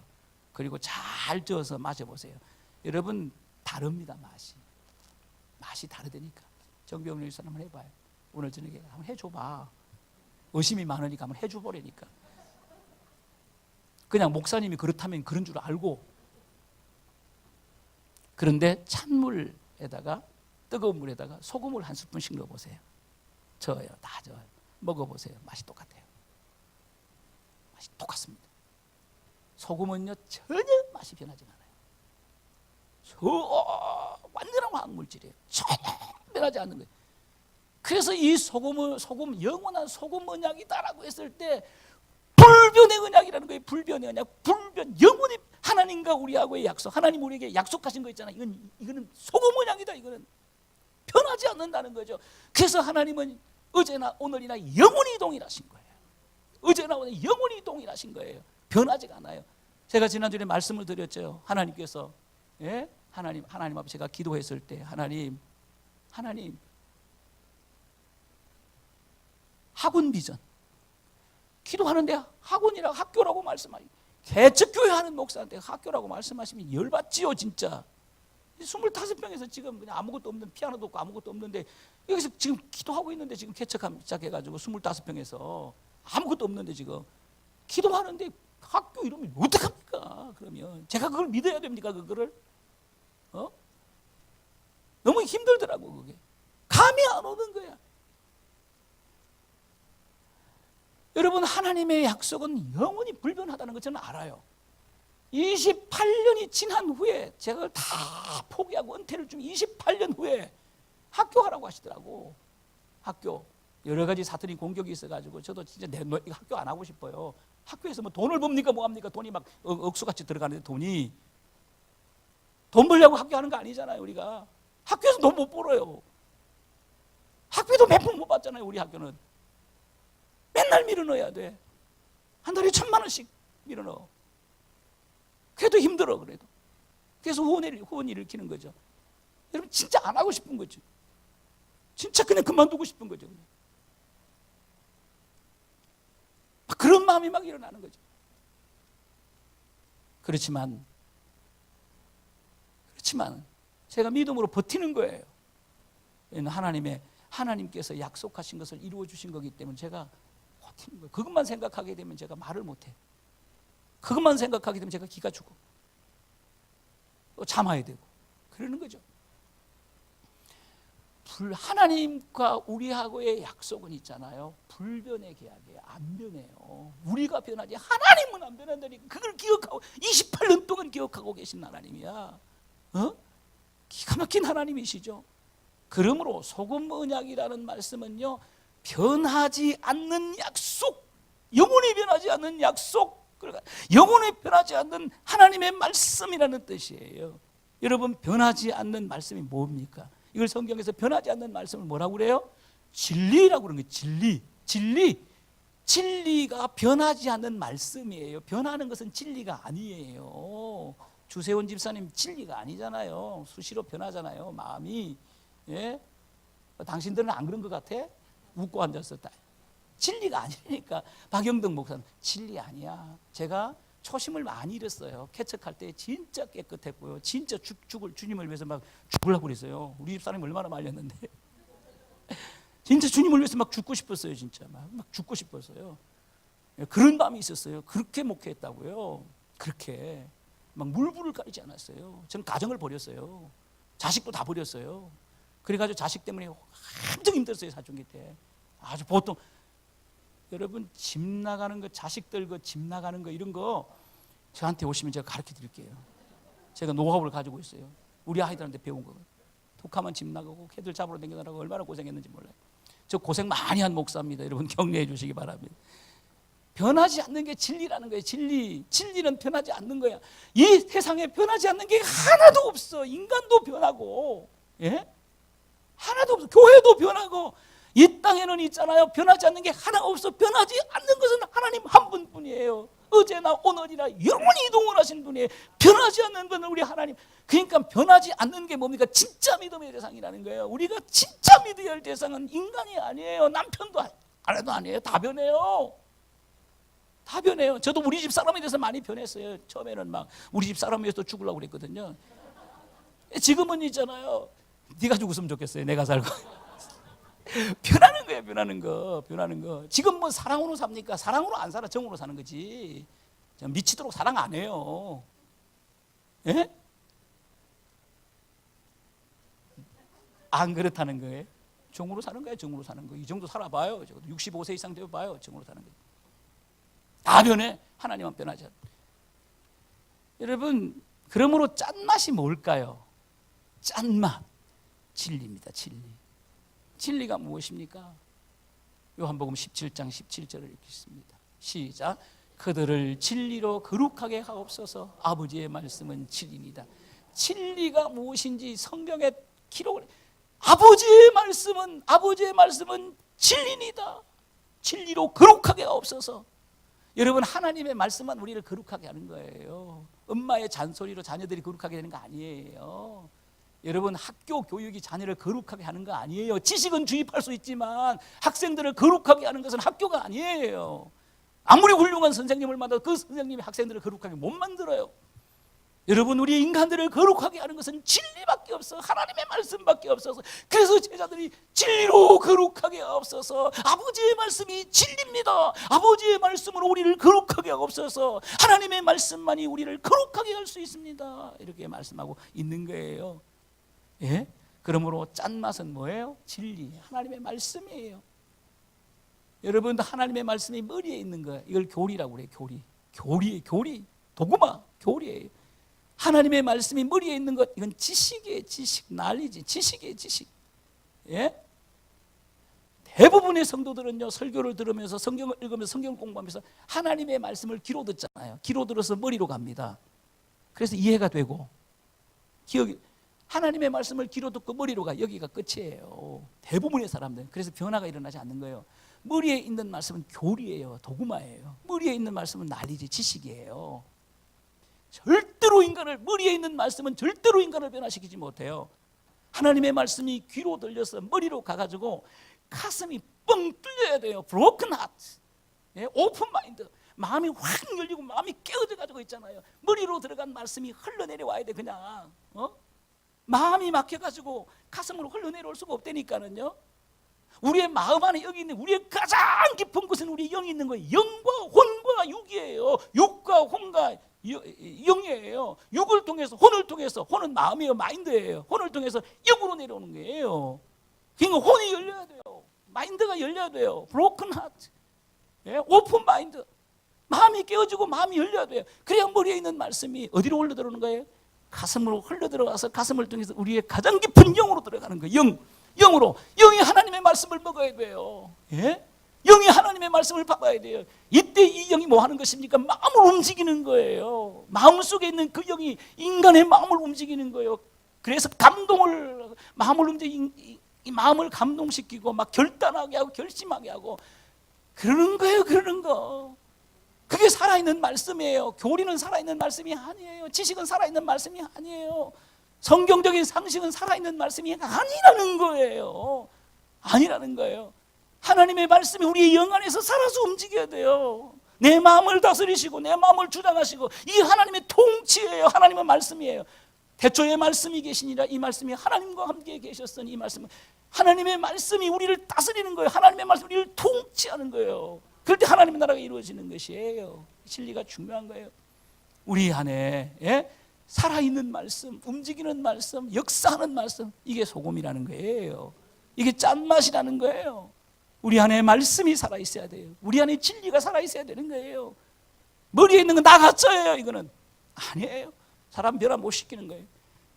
그리고 잘 저어서 마셔보세요. 여러분 다릅니다. 맛이 다르다니까. 정병렬 목사 한번 해봐요. 오늘 저녁에 한번 해줘봐. 의심이 많으니까 한번 해줘보라니까. 그냥 목사님이 그렇다면 그런 줄 알고. 그런데 찬물에다가 뜨거운 물에다가 소금을 1스푼씩 넣어보세요. 저어요. 다 저어요. 먹어보세요. 맛이 똑같아요. 맛이 똑같습니다. 소금은요 전혀 맛이 변하지 않아요. 완전한 화학물질이에요. 전혀 변하지 않는 거예요. 그래서 이 소금 영원한 소금 언약이다라고 했을 때 불변의 언약이라는 거예요. 불변의 언약, 불변 영원히 하나님과 우리하고의 약속, 하나님 우리에게 약속하신 거 있잖아요. 이거는 소금 언약이다. 이거는 변하지 않는다는 거죠. 그래서 하나님은 어제나 오늘이나 영원히 동일하신 거예요. 어제나 오늘 영원히 동일하신 거예요. 변하지가 않아요. 제가 지난주에 말씀을 드렸죠. 하나님께서 하나님 앞에 제가 기도했을 때 하나님 학원 비전 기도하는데 학원이라고 학교라고 말씀하시고 개척교회 하는 목사한테 학교라고 말씀하시면 열받지요 진짜. 25평에서 지금 그냥 아무것도 없는 피아노도 없고 아무것도 없는데 여기서 지금 기도하고 있는데 지금 개척하기 시작해가지고 25평에서 아무것도 없는데 지금 기도하는데 학교 이러면 어떡합니까? 그러면 제가 그걸 믿어야 됩니까? 그거를 너무 힘들더라고. 그게 감이 안 오는 거야. 여러분 하나님의 약속은 영원히 불변하다는 거 저는 알아요. 28년이 지난 후에 제가 다 포기하고 은퇴를 준 28년 후에 학교 하라고 하시더라고. 학교 여러 가지 사탄이 공격이 있어가지고 저도 진짜 학교 안 하고 싶어요. 학교에서 뭐 돈을 법니까 뭐합니까? 돈이 막 억수같이 들어가는데 돈이 돈 벌려고 학교 하는 거 아니잖아요. 우리가 학교에서 돈 못 벌어요. 학비도 몇 푼 못 받잖아요. 우리 학교는 맨날 밀어넣어야 돼. 한 달에 1000만 원씩 밀어넣어. 그래도 힘들어. 그래도 그래서 후원 일으키는 거죠. 여러분 진짜 안 하고 싶은 거죠. 진짜 그냥 그만두고 싶은 거죠. 그냥. 그런 마음이 막 일어나는 거죠. 그렇지만 제가 믿음으로 버티는 거예요. 하나님께서 약속하신 것을 이루어 주신 거기 때문에 제가 버티는 거예요. 그것만 생각하게 되면 제가 말을 못해. 그것만 생각하게 되면 제가 기가 죽어. 또 참아야 되고 그러는 거죠. 하나님과 우리하고의 약속은 있잖아요. 불변의 계약이에요. 안 변해요. 우리가 변하지 하나님은 안 변한다니. 그걸 기억하고 28년 동안 기억하고 계신 하나님이야. 기가 막힌 하나님이시죠. 그러므로 소금 언약이라는 말씀은요 변하지 않는 약속, 영원히 변하지 않는 약속, 영원히 변하지 않는 하나님의 말씀이라는 뜻이에요. 여러분 변하지 않는 말씀이 뭡니까? 이걸 성경에서 변하지 않는 말씀을 뭐라고 그래요? 진리라고 그러는 거예요. 진리가 변하지 않는 말씀이에요. 변하는 것은 진리가 아니에요. 주세원 집사님 진리가 아니잖아요. 수시로 변하잖아요. 마음이. 당신들은 안 그런 것 같아? 웃고 앉았었다. 진리가 아니니까. 박영덕 목사는 진리 아니야. 제가 초심을 많이 잃었어요. 개척할 때 진짜 깨끗했고요. 진짜 주님을 위해서 막 죽으려고 그랬어요. 우리 집사람이 얼마나 말렸는데. 진짜 주님을 위해서 막 죽고 싶었어요. 진짜 막 죽고 싶었어요. 그런 마음이 있었어요. 그렇게 목회했다고요. 그렇게 막 물불을 가리지 않았어요. 저는 가정을 버렸어요. 자식도 다 버렸어요. 그래가지고 자식 때문에 엄청 힘들었어요. 사춘기 때. 아주 보통 여러분 집 나가는 거, 자식들 그 집 나가는 거 이런 거 저한테 오시면 제가 가르쳐 드릴게요. 제가 노하우를 가지고 있어요. 우리 아이들한테 배운 거. 톡하면 집 나가고 개들 잡으러 다니느라고 얼마나 고생했는지 몰라요. 저 고생 많이 한 목사입니다. 여러분 격려해 주시기 바랍니다. 변하지 않는 게 진리라는 거예요. 진리는 변하지 않는 거야. 이 세상에 변하지 않는 게 하나도 없어. 인간도 변하고, 예? 하나도 없어. 교회도 변하고, 이 땅에는 있잖아요. 변하지 않는 게 하나 없어. 변하지 않는 것은 하나님 한 분뿐이에요. 어제나 오늘이나 영원히 동원하신 분이에요. 변하지 않는 분은 우리 하나님. 그러니까 변하지 않는 게 뭡니까? 진짜 믿음의 대상이라는 거예요. 우리가 진짜 믿어야 할 대상은 인간이 아니에요. 남편도 아내도 아니에요. 다 변해요. 다 변해요. 저도 우리 집 사람에 대해서 많이 변했어요. 처음에는 막 우리 집 사람에 대해서 죽으려고 그랬거든요. 지금은 있잖아요. 네가 죽었으면 좋겠어요. 내가 살고. 변하는 거예요. 변하는 거. 지금 뭐 사랑으로 삽니까? 사랑으로 안 살아. 정으로 사는 거지. 미치도록 사랑 안 해요. 예? 안 그렇다는 거예요. 정으로 사는 거예요. 정으로 사는 거. 이 정도 살아봐요. 65세 이상 되어 봐요. 정으로 사는 거. 다 변해. 하나님은 변하지 않아. 여러분, 그러므로 짠맛이 뭘까요? 짠맛. 진리입니다. 진리. 진리가 무엇입니까? 요한복음 17장 17절을 읽겠습니다. 시작. 그들을 진리로 거룩하게 하옵소서. 아버지의 말씀은 진리입니다. 진리가 무엇인지 성경에 기록을. 아버지의 말씀은 진리입니다. 진리로 거룩하게 하옵소서. 여러분, 하나님의 말씀만 우리를 거룩하게 하는 거예요. 엄마의 잔소리로 자녀들이 거룩하게 되는 거 아니에요. 여러분, 학교 교육이 자녀를 거룩하게 하는 거 아니에요. 지식은 주입할 수 있지만 학생들을 거룩하게 하는 것은 학교가 아니에요. 아무리 훌륭한 선생님을 만나도 그 선생님이 학생들을 거룩하게 못 만들어요. 여러분, 우리 인간들을 거룩하게 하는 것은 진리밖에 없어. 하나님의 말씀밖에 없어서. 그래서 제자들이 진리로 거룩하게 하옵소서. 아버지의 말씀이 진리입니다. 아버지의 말씀으로 우리를 거룩하게 하옵소서. 하나님의 말씀만이 우리를 거룩하게 할 수 있습니다. 이렇게 말씀하고 있는 거예요. 예? 그러므로 짠맛은 뭐예요? 진리, 하나님의 말씀이에요. 여러분, 하나님의 말씀이 머리에 있는 거예요. 이걸 교리라고 그래요. 교리. 도구마, 교리예요. 하나님의 말씀이 머리에 있는 것, 이건 지식이에요. 지식, 난리지. 지식이에요. 지식. 예? 대부분의 성도들은요, 설교를 들으면서 성경을 읽으면서 성경을 공부하면서 하나님의 말씀을 귀로 듣잖아요. 귀로 들어서 머리로 갑니다. 그래서 이해가 되고 기억이. 하나님의 말씀을 귀로 듣고 머리로 가. 여기가 끝이에요. 대부분의 사람들. 그래서 변화가 일어나지 않는 거예요. 머리에 있는 말씀은 교리예요. 도구마예요. 머리에 있는 말씀은 난리지. 지식이에요. 머리에 있는 말씀은 절대로 인간을 변화시키지 못해요. 하나님의 말씀이 귀로 들려서 머리로 가가지고 가슴이 뻥 뚫려야 돼요. broken heart, open mind. 마음이 확 열리고 마음이 깨어져 가지고 있잖아요. 머리로 들어간 말씀이 흘러내려와야 돼. 그냥 마음이 막혀가지고 가슴으로 흘러내려올 수가 없다니까는요. 우리의 마음 안에 영이 있는, 우리의 가장 깊은 곳은 우리의 영이 있는 거예요. 영과 혼과 육이에요. 육과 혼과 영이에요. 육을 통해서, 혼을 통해서, 혼은 마음이에요. 마인드예요. 혼을 통해서 영으로 내려오는 거예요. 그러니까 혼이 열려야 돼요. 마인드가 열려야 돼요. broken heart, open mind. 마음이 깨어지고 마음이 열려야 돼요. 그래야 머리에 있는 말씀이 어디로 흘러들어오는 거예요? 가슴으로 흘러들어가서 가슴을 통해서 우리의 가장 깊은 영으로 들어가는 거예요. 영으로. 영이 하나님의 말씀을 먹어야 돼요. 영이 하나님의 말씀을 받아야 돼요. 이때 이 영이 뭐 하는 것입니까? 마음을 움직이는 거예요. 마음속에 있는 그 영이 인간의 마음을 움직이는 거예요. 그래서 마음을 움직이고 이 마음을 감동시키고 막 결단하게 하고 결심하게 하고 그러는 거예요. 그러는 거. 그게 살아있는 말씀이에요. 교리는 살아있는 말씀이 아니에요. 지식은 살아있는 말씀이 아니에요. 성경적인 상식은 살아있는 말씀이 아니라는 거예요. 아니라는 거예요. 하나님의 말씀이 우리의 영 안에서 살아서 움직여야 돼요. 내 마음을 다스리시고 내 마음을 주장하시고, 이게 하나님의 통치예요. 하나님의 말씀이에요. 태초에 말씀이 계시니라. 이 말씀이 하나님과 함께 계셨으니 이 말씀은 하나님의 말씀이 우리를 다스리는 거예요. 하나님의 말씀이 우리를 통치하는 거예요. 그럴 때 하나님의 나라가 이루어지는 것이에요. 진리가 중요한 거예요. 우리 안에 살아있는 말씀, 움직이는 말씀, 역사하는 말씀, 이게 소금이라는 거예요. 이게 짠맛이라는 거예요. 우리 안에 말씀이 살아있어야 돼요. 우리 안에 진리가 살아있어야 되는 거예요. 머리에 있는 건 다 가짜예요. 이거는 아니에요. 사람 변화 못 시키는 거예요.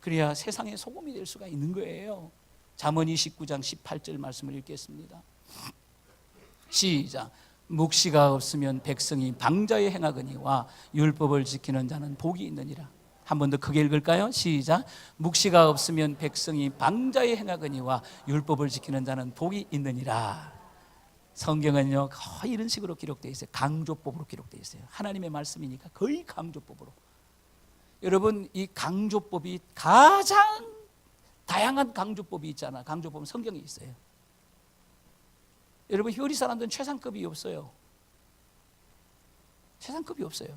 그래야 세상의 소금이 될 수가 있는 거예요. 잠언 29장 18절 말씀을 읽겠습니다. 시작. 묵시가 없으면 백성이 방자에 행하거니와 율법을 지키는 자는 복이 있느니라. 한 번 더 크게 읽을까요? 시작. 묵시가 없으면 백성이 방자에 행하거니와 율법을 지키는 자는 복이 있느니라. 성경은요 거의 이런 식으로 기록되어 있어요. 강조법으로 기록되어 있어요. 하나님의 말씀이니까 거의 강조법으로. 여러분, 이 강조법이 가장 다양한 강조법이 있잖아. 강조법은 성경에 있어요. 여러분, 효리 사람들은 최상급이 없어요. 최상급이 없어요.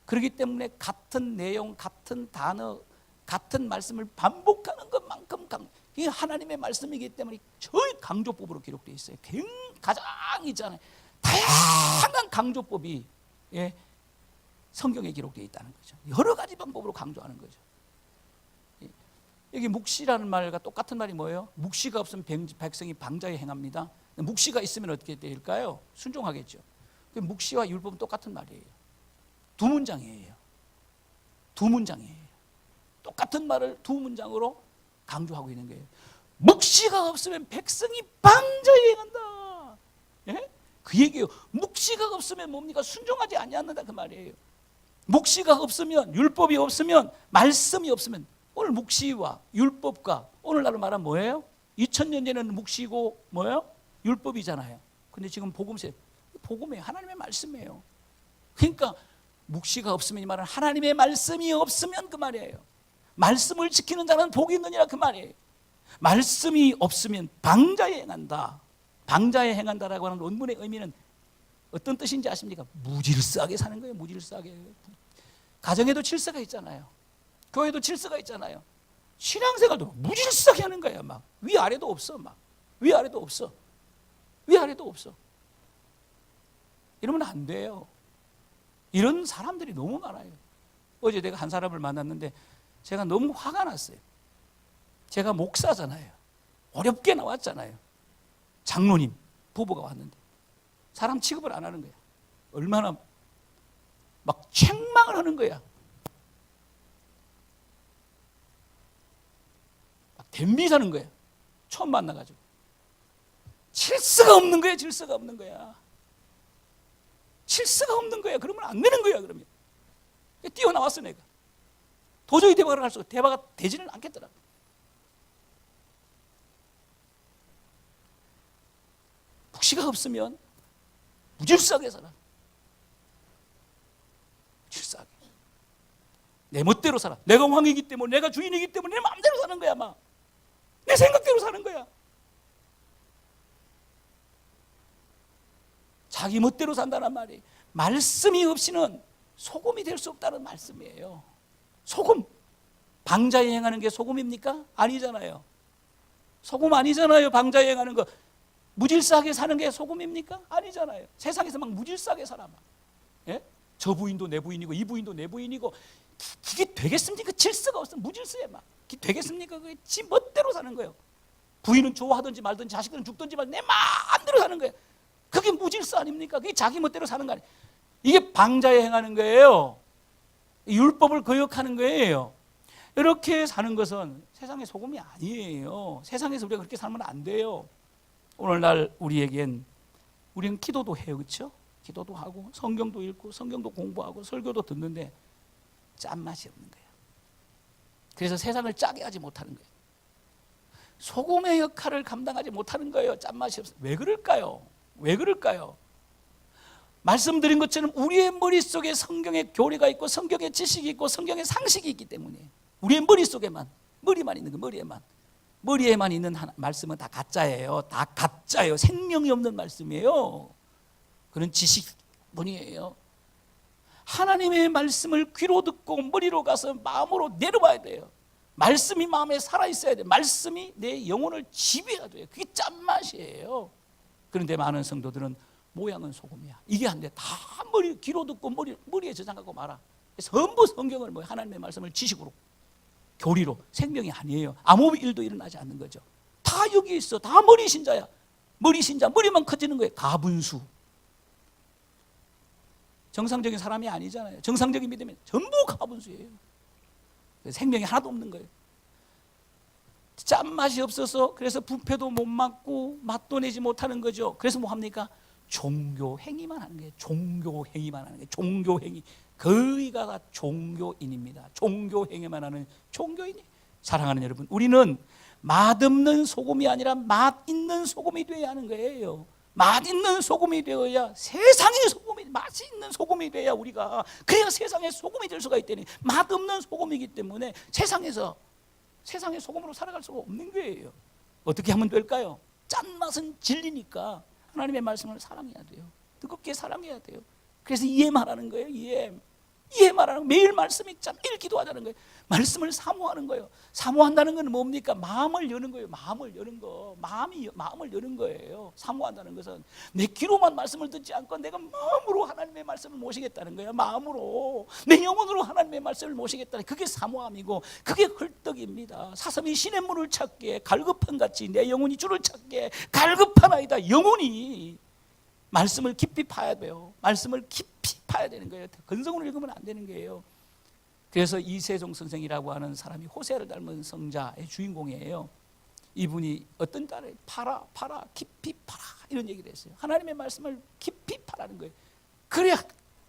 그렇기 때문에 같은 내용, 같은 단어, 같은 말씀을 반복하는 것만큼 이게 하나님의 말씀이기 때문에 저희 강조법으로 기록되어 있어요. 가장 있잖아요. 다양한 강조법이 성경에 기록되어 있다는 거죠. 여러 가지 방법으로 강조하는 거죠. 여기 묵시라는 말과 똑같은 말이 뭐예요? 묵시가 없으면 백성이 방자에 행합니다. 묵시가 있으면 어떻게 될까요? 순종하겠죠. 묵시와 율법은 똑같은 말이에요. 두 문장이에요. 두 문장이에요. 똑같은 말을 두 문장으로 강조하고 있는 거예요. 묵시가 없으면 백성이 방자에 행한다. 예? 그 얘기예요. 묵시가 없으면 뭡니까? 순종하지 아니한다 그 말이에요. 묵시가 없으면, 율법이 없으면, 말씀이 없으면, 오늘 묵시와 율법과 오늘날로 말하면 뭐예요? 2000년 전에는 묵시고 뭐예요? 율법이잖아요. 근데 지금 복음이에요. 하나님의 말씀이에요. 그러니까 묵시가 없으면 이 말은 하나님의 말씀이 없으면 그 말이에요. 말씀을 지키는 자는 복이 있느니라 그 말이에요. 말씀이 없으면 방자에 행한다. 방자에 행한다라고 하는 원문의 의미는 어떤 뜻인지 아십니까? 무질서하게 사는 거예요. 무질서하게. 가정에도 질서가 있잖아요. 교회도 질서가 있잖아요. 신앙생활도 무질서하게 하는 거야. 막 위아래도 없어. 막 위아래도 없어. 위아래도 없어. 이러면 안 돼요. 이런 사람들이 너무 많아요. 어제 내가 한 사람을 만났는데 제가 너무 화가 났어요. 제가 목사잖아요. 어렵게 나왔잖아요. 장로님 부부가 왔는데 사람 취급을 안 하는 거야. 얼마나 막 책망을 하는 거야. 막 덤비사는 거야. 처음 만나가지고. 질서가 없는 거야. 질서가 없는 거야. 질서가 없는 거야. 그러면 안 되는 거야. 그러면 뛰어나왔어 내가. 도저히 대화를 할 수 없어. 대화가 되지는 않겠더라. 묵시가 없으면 무질서하게 살아. 무질서하게. 내 멋대로 살아. 내가 왕이기 때문에, 내가 주인이기 때문에 내 마음대로 사는 거야. 막. 내 생각대로 사는 거야. 자기 멋대로 산다는 말이 말씀이 없이는 소금이 될 수 없다는 말씀이에요. 소금. 방자에 행하는 게 소금입니까? 아니잖아요. 소금 아니잖아요. 방자에 행하는 거. 무질서하게 사는 게 소금입니까? 아니잖아요. 세상에서 막 무질서하게 살아. 막. 예? 저 부인도 내 부인이고 이 부인도 내 부인이고 그게 되겠습니까? 질서가 없으면 무질서해. 막. 그게 되겠습니까? 그게 지 멋대로 사는 거예요. 부인은 좋아하든지 말든지 자식들은 죽든지 말든지 내 마음대로 사는 거예요. 그게 무질서 아닙니까? 그게 자기 멋대로 사는 거 아니에요. 이게 방자에 행하는 거예요. 율법을 거역하는 거예요. 이렇게 사는 것은 세상의 소금이 아니에요. 세상에서 우리가 그렇게 살면 안 돼요. 오늘날 우리는 기도도 해요. 그렇죠? 기도도 하고 성경도 읽고 성경도 공부하고 설교도 듣는데 짠맛이 없는 거예요. 그래서 세상을 짜게 하지 못하는 거예요. 소금의 역할을 감당하지 못하는 거예요. 짠맛이 없어요. 왜 그럴까요? 왜 그럴까요? 말씀드린 것처럼 우리의 머릿속에 성경의 교리가 있고 성경의 지식이 있고 성경의 상식이 있기 때문에 우리의 머릿속에만 머리만 있는 거 머리에만 있는 말씀은 다 가짜예요. 다 가짜예요. 생명이 없는 말씀이에요. 그런 지식뿐이에요. 하나님의 말씀을 귀로 듣고 머리로 가서 마음으로 내려봐야 돼요. 말씀이 마음에 살아있어야 돼. 말씀이 내 영혼을 지배해야 돼요. 그게 짠맛이에요. 그런데 많은 성도들은 모양은 소금이야. 이게 안 돼. 다 머리 귀로 듣고 머리에 저장하고 말아. 전부 성경을 하나님의 말씀을 지식으로 교리로 생명이 아니에요. 아무 일도 일어나지 않는 거죠. 다 여기 있어. 다 머리 신자야. 머리 신자. 머리만 커지는 거예요. 가분수. 정상적인 사람이 아니잖아요. 정상적인 믿음은 전부 가분수예요. 생명이 하나도 없는 거예요. 짠맛이 없어서 그래서 부패도 못 맡고 맛도 내지 못하는 거죠. 그래서 뭐 합니까? 종교 행위만 하는 거예요. 종교 행위만 하는 거예요. 종교 행위. 거의가 종교인입니다. 종교 행위만 하는 종교인이. 사랑하는 여러분, 우리는 맛없는 소금이 아니라 맛 있는 소금이 되어야 하는 거예요. 맛 있는 소금이 되어야 세상의 소금이, 맛이 있는 소금이 돼야 우리가, 그래야 세상의 소금이 될 수가 있다니. 맛없는 소금이기 때문에 세상의 소금으로 살아갈 수가 없는 거예요. 어떻게 하면 될까요? 짠맛은 진리니까 하나님의 말씀을 사랑해야 돼요. 뜨겁게 사랑해야 돼요. 그래서 이해 말하는 거예요. 이해 말하는 거. 매일 말씀 읽자. 매일 기도하자는 거예요. 말씀을 사모하는 거예요. 사모한다는 건 뭡니까? 마음을 여는 거예요. 마음을 여는 거. 마음을 여는 거예요. 사모한다는 것은 내 귀로만 말씀을 듣지 않고 내가 마음으로 하나님의 말씀을 모시겠다는 거예요. 마음으로 내 영혼으로 하나님의 말씀을 모시겠다는, 그게 사모함이고 그게 헐떡입니다. 사슴이 신의 문을 찾기에 갈급한 같이 내 영혼이 주를 찾기에 갈급하나이다. 영혼이 말씀을 깊이 파야 돼요. 말씀을 깊이 파야 되는 거예요. 건성으로 읽으면 안 되는 거예요. 그래서 이세종 선생이라고 하는 사람이 호세를 닮은 성자의 주인공이에요. 이분이 어떤 딸을 팔아 깊이 팔아 이런 얘기를 했어요. 하나님의 말씀을 깊이 파라는 거예요. 그래야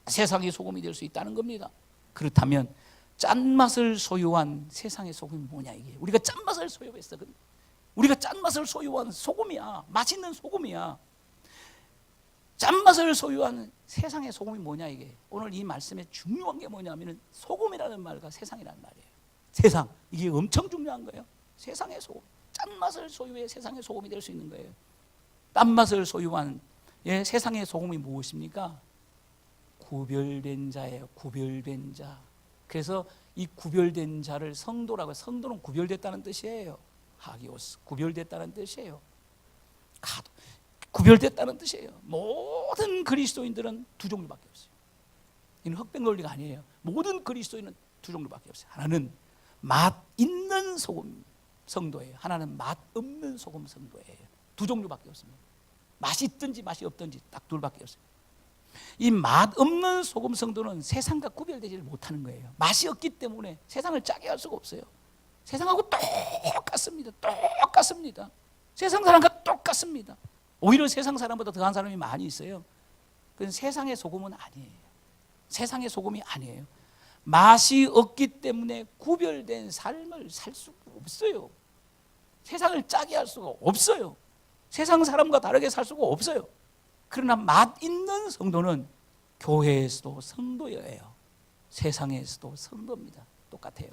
세상의 소금이 될 수 있다는 겁니다. 그렇다면 짠맛을 소유한 세상의 소금이 뭐냐 이게. 우리가 짠맛을 소유했어. 우리가 짠맛을 소유한 소금이야. 맛있는 소금이야. 짠맛을 소유한 세상의 소금이 뭐냐 이게. 오늘 이 말씀에 중요한 게 뭐냐면 소금이라는 말과 세상이라는 말이에요. 세상, 이게 엄청 중요한 거예요. 세상의 소금. 짠맛을 소유해 세상의 소금이 될 수 있는 거예요. 딴맛을 소유한 세상의 소금이 무엇입니까? 구별된 자예요. 구별된 자. 그래서 이 구별된 자를 성도라고 해요. 성도는 구별됐다는 뜻이에요. 하기오스, 구별됐다는 뜻이에요. 가도, 구별됐다는 뜻이에요. 모든 그리스도인들은 두 종류밖에 없어요. 이는 흑백 논리가 아니에요. 모든 그리스도인은 두 종류밖에 없어요. 하나는 맛 있는 소금 성도예요. 하나는 맛 없는 소금 성도예요. 두 종류밖에 없습니다. 맛이 있든지 맛이 없든지 딱 둘밖에 없어요. 이 맛 없는 소금 성도는 세상과 구별되지 못하는 거예요. 맛이 없기 때문에 세상을 짜게 할 수가 없어요. 세상하고 똑같습니다. 똑같습니다. 세상 사람과 똑같습니다. 오히려 세상 사람보다 더한 사람이 많이 있어요. 그건 세상의 소금은 아니에요. 세상의 소금이 아니에요. 맛이 없기 때문에 구별된 삶을 살 수가 없어요. 세상을 짜게 할 수가 없어요. 세상 사람과 다르게 살 수가 없어요. 그러나 맛 있는 성도는 교회에서도 성도예요. 세상에서도 성도입니다. 똑같아요.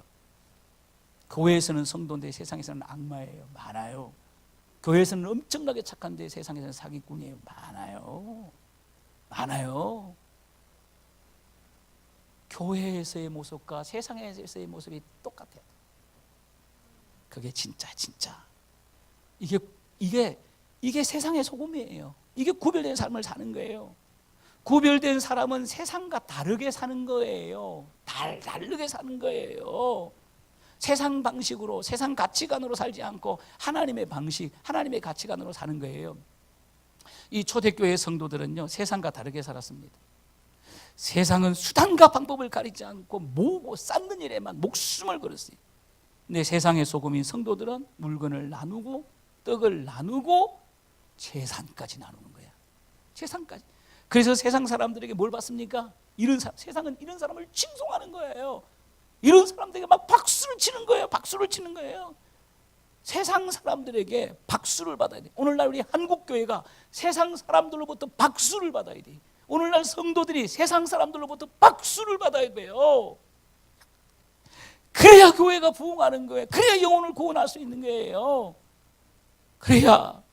교회에서는 성도인데 세상에서는 악마예요. 많아요. 교회에서는 엄청나게 착한데 세상에서는 사기꾼이에요. 많아요. 교회에서의 모습과 세상에서의 모습이 똑같아요. 그게 진짜. 이게 세상의 소금이에요. 이게 구별된 삶을 사는 거예요. 구별된 사람은 세상과 다르게 사는 거예요. 다르게 사는 거예요. 세상 방식으로, 세상 가치관으로 살지 않고 하나님의 방식, 하나님의 가치관으로 사는 거예요. 이 초대교회 성도들은요, 세상과 다르게 살았습니다. 세상은 수단과 방법을 가리지 않고 모으고 쌓는 일에만 목숨을 걸었어요. 근데 세상의 소금인 성도들은 물건을 나누고 떡을 나누고 재산까지 나누는 거야. 재산까지. 그래서 세상 사람들에게 뭘 받습니까? 세상은 이런 사람을 칭송하는 거예요. 이런 사람들에게 막 박수를 치는 거예요. 세상 사람들에게 박수를 받아야 돼. 오늘날 우리 한국교회가 세상 사람들로부터 박수를 받아야 돼. 오늘날 성도들이 세상 사람들로부터 박수를 받아야 돼요. 그래야 교회가 부흥하는 거예요. 그래야 영혼을 구원할 수 있는 거예요. 그래야.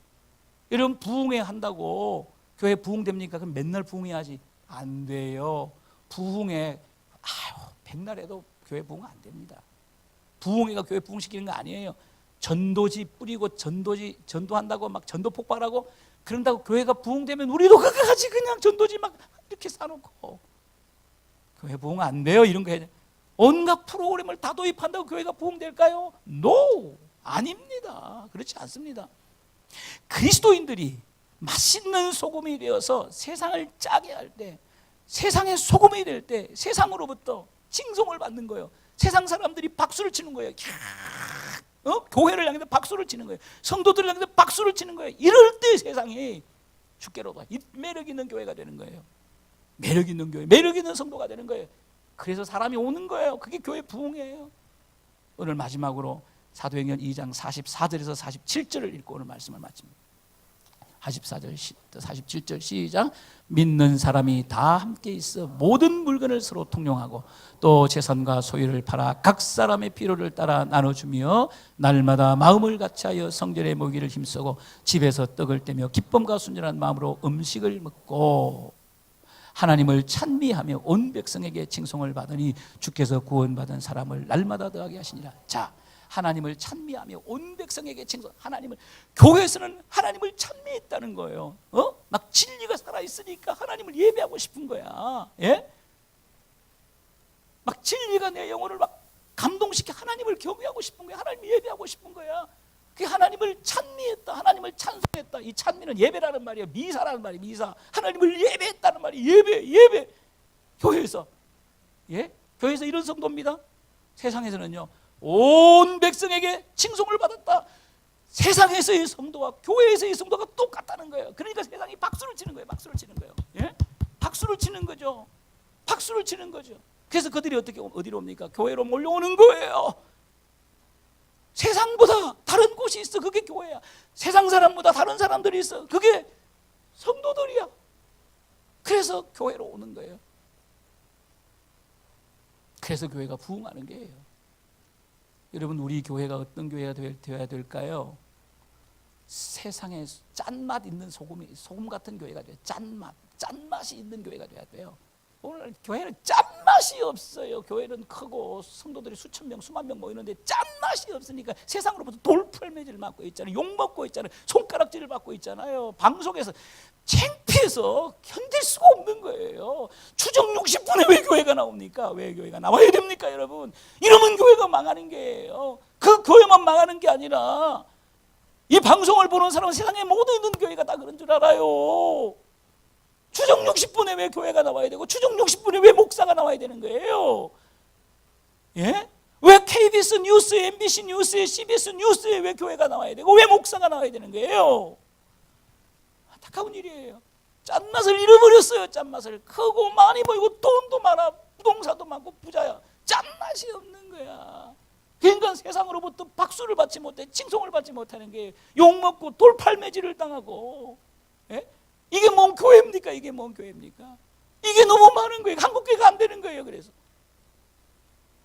여러분, 부흥회 한다고 교회 부흥됩니까? 그럼 맨날 부흥해야지. 안 돼요. 부흥회 백날 해도 교회 부흥 안 됩니다. 부흥회가 교회 부흥시키는 거 아니에요. 전도지 뿌리고 전도한다고 막 전도 폭발하고 그런다고 교회가 부흥되면 우리도 그거까지 그냥 전도지 막 이렇게 사놓고 교회 부흥 안 돼요. 이런 거 해야 돼. 온갖 프로그램을 다 도입한다고 교회가 부흥될까요? No! 아닙니다. 그렇지 않습니다. 그리스도인들이 맛있는 소금이 되어서 세상을 짜게 할 때, 세상의 소금이 될 때 세상으로부터 칭송을 받는 거예요. 세상 사람들이 박수를 치는 거예요. 교회를 향해서 박수를 치는 거예요. 성도들을 향해서 박수를 치는 거예요. 이럴 때 세상이 주께로다 매력 있는 교회가 되는 거예요. 매력 있는 교회, 매력 있는 성도가 되는 거예요. 그래서 사람이 오는 거예요. 그게 교회 부흥이에요. 오늘 마지막으로 사도행전 2장 44절에서 47절을 읽고 오늘 말씀을 마칩니다. 44절, 47절 시작. 믿는 사람이 다 함께 있어 모든 물건을 서로 통용하고 또 재산과 소유를 팔아 각 사람의 필요를 따라 나눠주며 날마다 마음을 같이하여 성전에 모이기를 힘쓰고 집에서 떡을 떼며 기쁨과 순전한 마음으로 음식을 먹고 하나님을 찬미하며 온 백성에게 칭송을 받으니 주께서 구원받은 사람을 날마다 더하게 하시니라. 자, 하나님을 찬미하며 온 백성에게 칭송. 교회에서는 하나님을 찬미했다는 거예요. 막 진리가 살아있으니까 하나님을 예배하고 싶은 거야. 예? 막 진리가 내 영혼을 막 감동시켜 하나님을 경외하고 싶은 거야. 하나님을 예배하고 싶은 거야. 그게 하나님을 찬미했다. 하나님을 찬송했다. 이 찬미는 예배라는 말이에요. 미사라는 말이에요. 미사. 하나님을 예배했다는 말이에요. 예배. 교회에서. 예? 교회에서 이런 성도입니다. 세상에서는요. 온 백성에게 칭송을 받았다. 세상에서의 성도와 교회에서의 성도가 똑같다는 거예요. 그러니까 세상이 박수를 치는 거예요. 박수를 치는 거예요. 예? 박수를 치는 거죠. 박수를 치는 거죠. 그래서 그들이 어디로 옵니까? 교회로 몰려오는 거예요. 세상보다 다른 곳이 있어. 그게 교회야. 세상 사람보다 다른 사람들이 있어. 그게 성도들이야. 그래서 교회로 오는 거예요. 그래서 교회가 부흥하는 거예요. 여러분, 우리 교회가 어떤 교회가 되어야 될까요? 세상에 짠맛 있는 소금 같은 교회가 돼요. 짠맛이 있는 교회가 돼야 돼요. 오늘 교회는 짠맛이 없어요. 교회는 크고 성도들이 수천 명, 수만 명 모이는데 짠맛이 없으니까 세상으로부터 돌팔매질을 맞고 있잖아요. 욕먹고 있잖아요. 손가락질을 받고 있잖아요. 방송에서 창피해서 견딜 수가 없는 거예요. 추정 60분에 왜 교회가 나옵니까? 왜 교회가 나와야 됩니까, 여러분? 이러면 교회가 망하는 게예요. 그 교회만 망하는 게 아니라 이 방송을 보는 사람은 세상에 모두 있는 교회가 다 그런 줄 알아요. 추정 60분에 왜 교회가 나와야 되고 추정 60분에 왜 목사가 나와야 되는 거예요? 예? 왜 KBS 뉴스에, MBC 뉴스에, CBS 뉴스에 왜 교회가 나와야 되고 왜 목사가 나와야 되는 거예요? 안타까운 일이에요. 짠맛을 잃어버렸어요. 짠맛을. 크고 많이 보이고 돈도 많아, 부동산도 많고 부자야. 짠맛이 없는 거야. 그러니까 세상으로부터 박수를 받지 못해, 칭송을 받지 못하는 게 욕먹고 돌팔매질을 당하고. 예? 이게 뭔 교회입니까? 이게 뭔 교회입니까? 이게 너무 많은 거예요. 한국교회가 안 되는 거예요. 그래서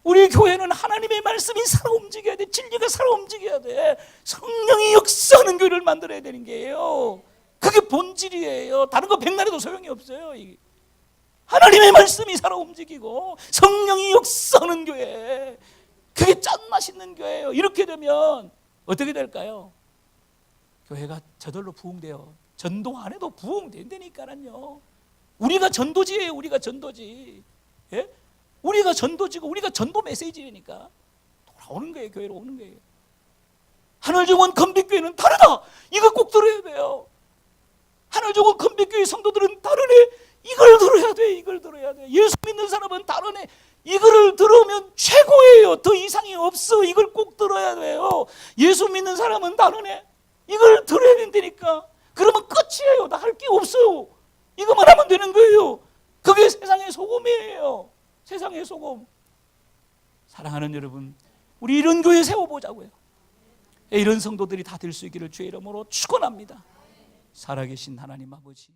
우리 교회는 하나님의 말씀이 살아 움직여야 돼. 진리가 살아 움직여야 돼. 성령이 역사하는 교회를 만들어야 되는 게예요. 그게 본질이에요. 다른 거 백날해도 소용이 없어요. 이게. 하나님의 말씀이 살아 움직이고 성령이 역사하는 교회, 그게 짠맛 있는 교회예요. 이렇게 되면 어떻게 될까요? 교회가 저절로 부흥돼요. 전도 안 해도 부흥된다니까요. 우리가 전도지예요. 우리가 전도지. 예? 우리가 전도지고 우리가 전도 메시지니까 돌아오는 거예요. 교회로 오는 거예요. 하늘정원 건빛교회는 다르다. 이거 꼭 들어야 돼요. 하늘정원 건빛교회 성도들은 다르네. 이걸 들어야 돼. 이걸 들어야 돼. 예수 믿는 사람은 다르네. 이거를 들으면 최고예요. 더 이상이 없어. 이걸 꼭 들어야 돼요. 예수 믿는 사람은 다르네. 이걸 들어야 된다니까. 그러면 끝이에요. 나 할 게 없어요. 이것만 하면 되는 거예요. 그게 세상의 소금이에요. 세상의 소금. 사랑하는 여러분, 우리 이런 교회 세워보자고요. 이런 성도들이 다 될 수 있기를 주의 이름으로 축원합니다. 살아계신 하나님 아버지,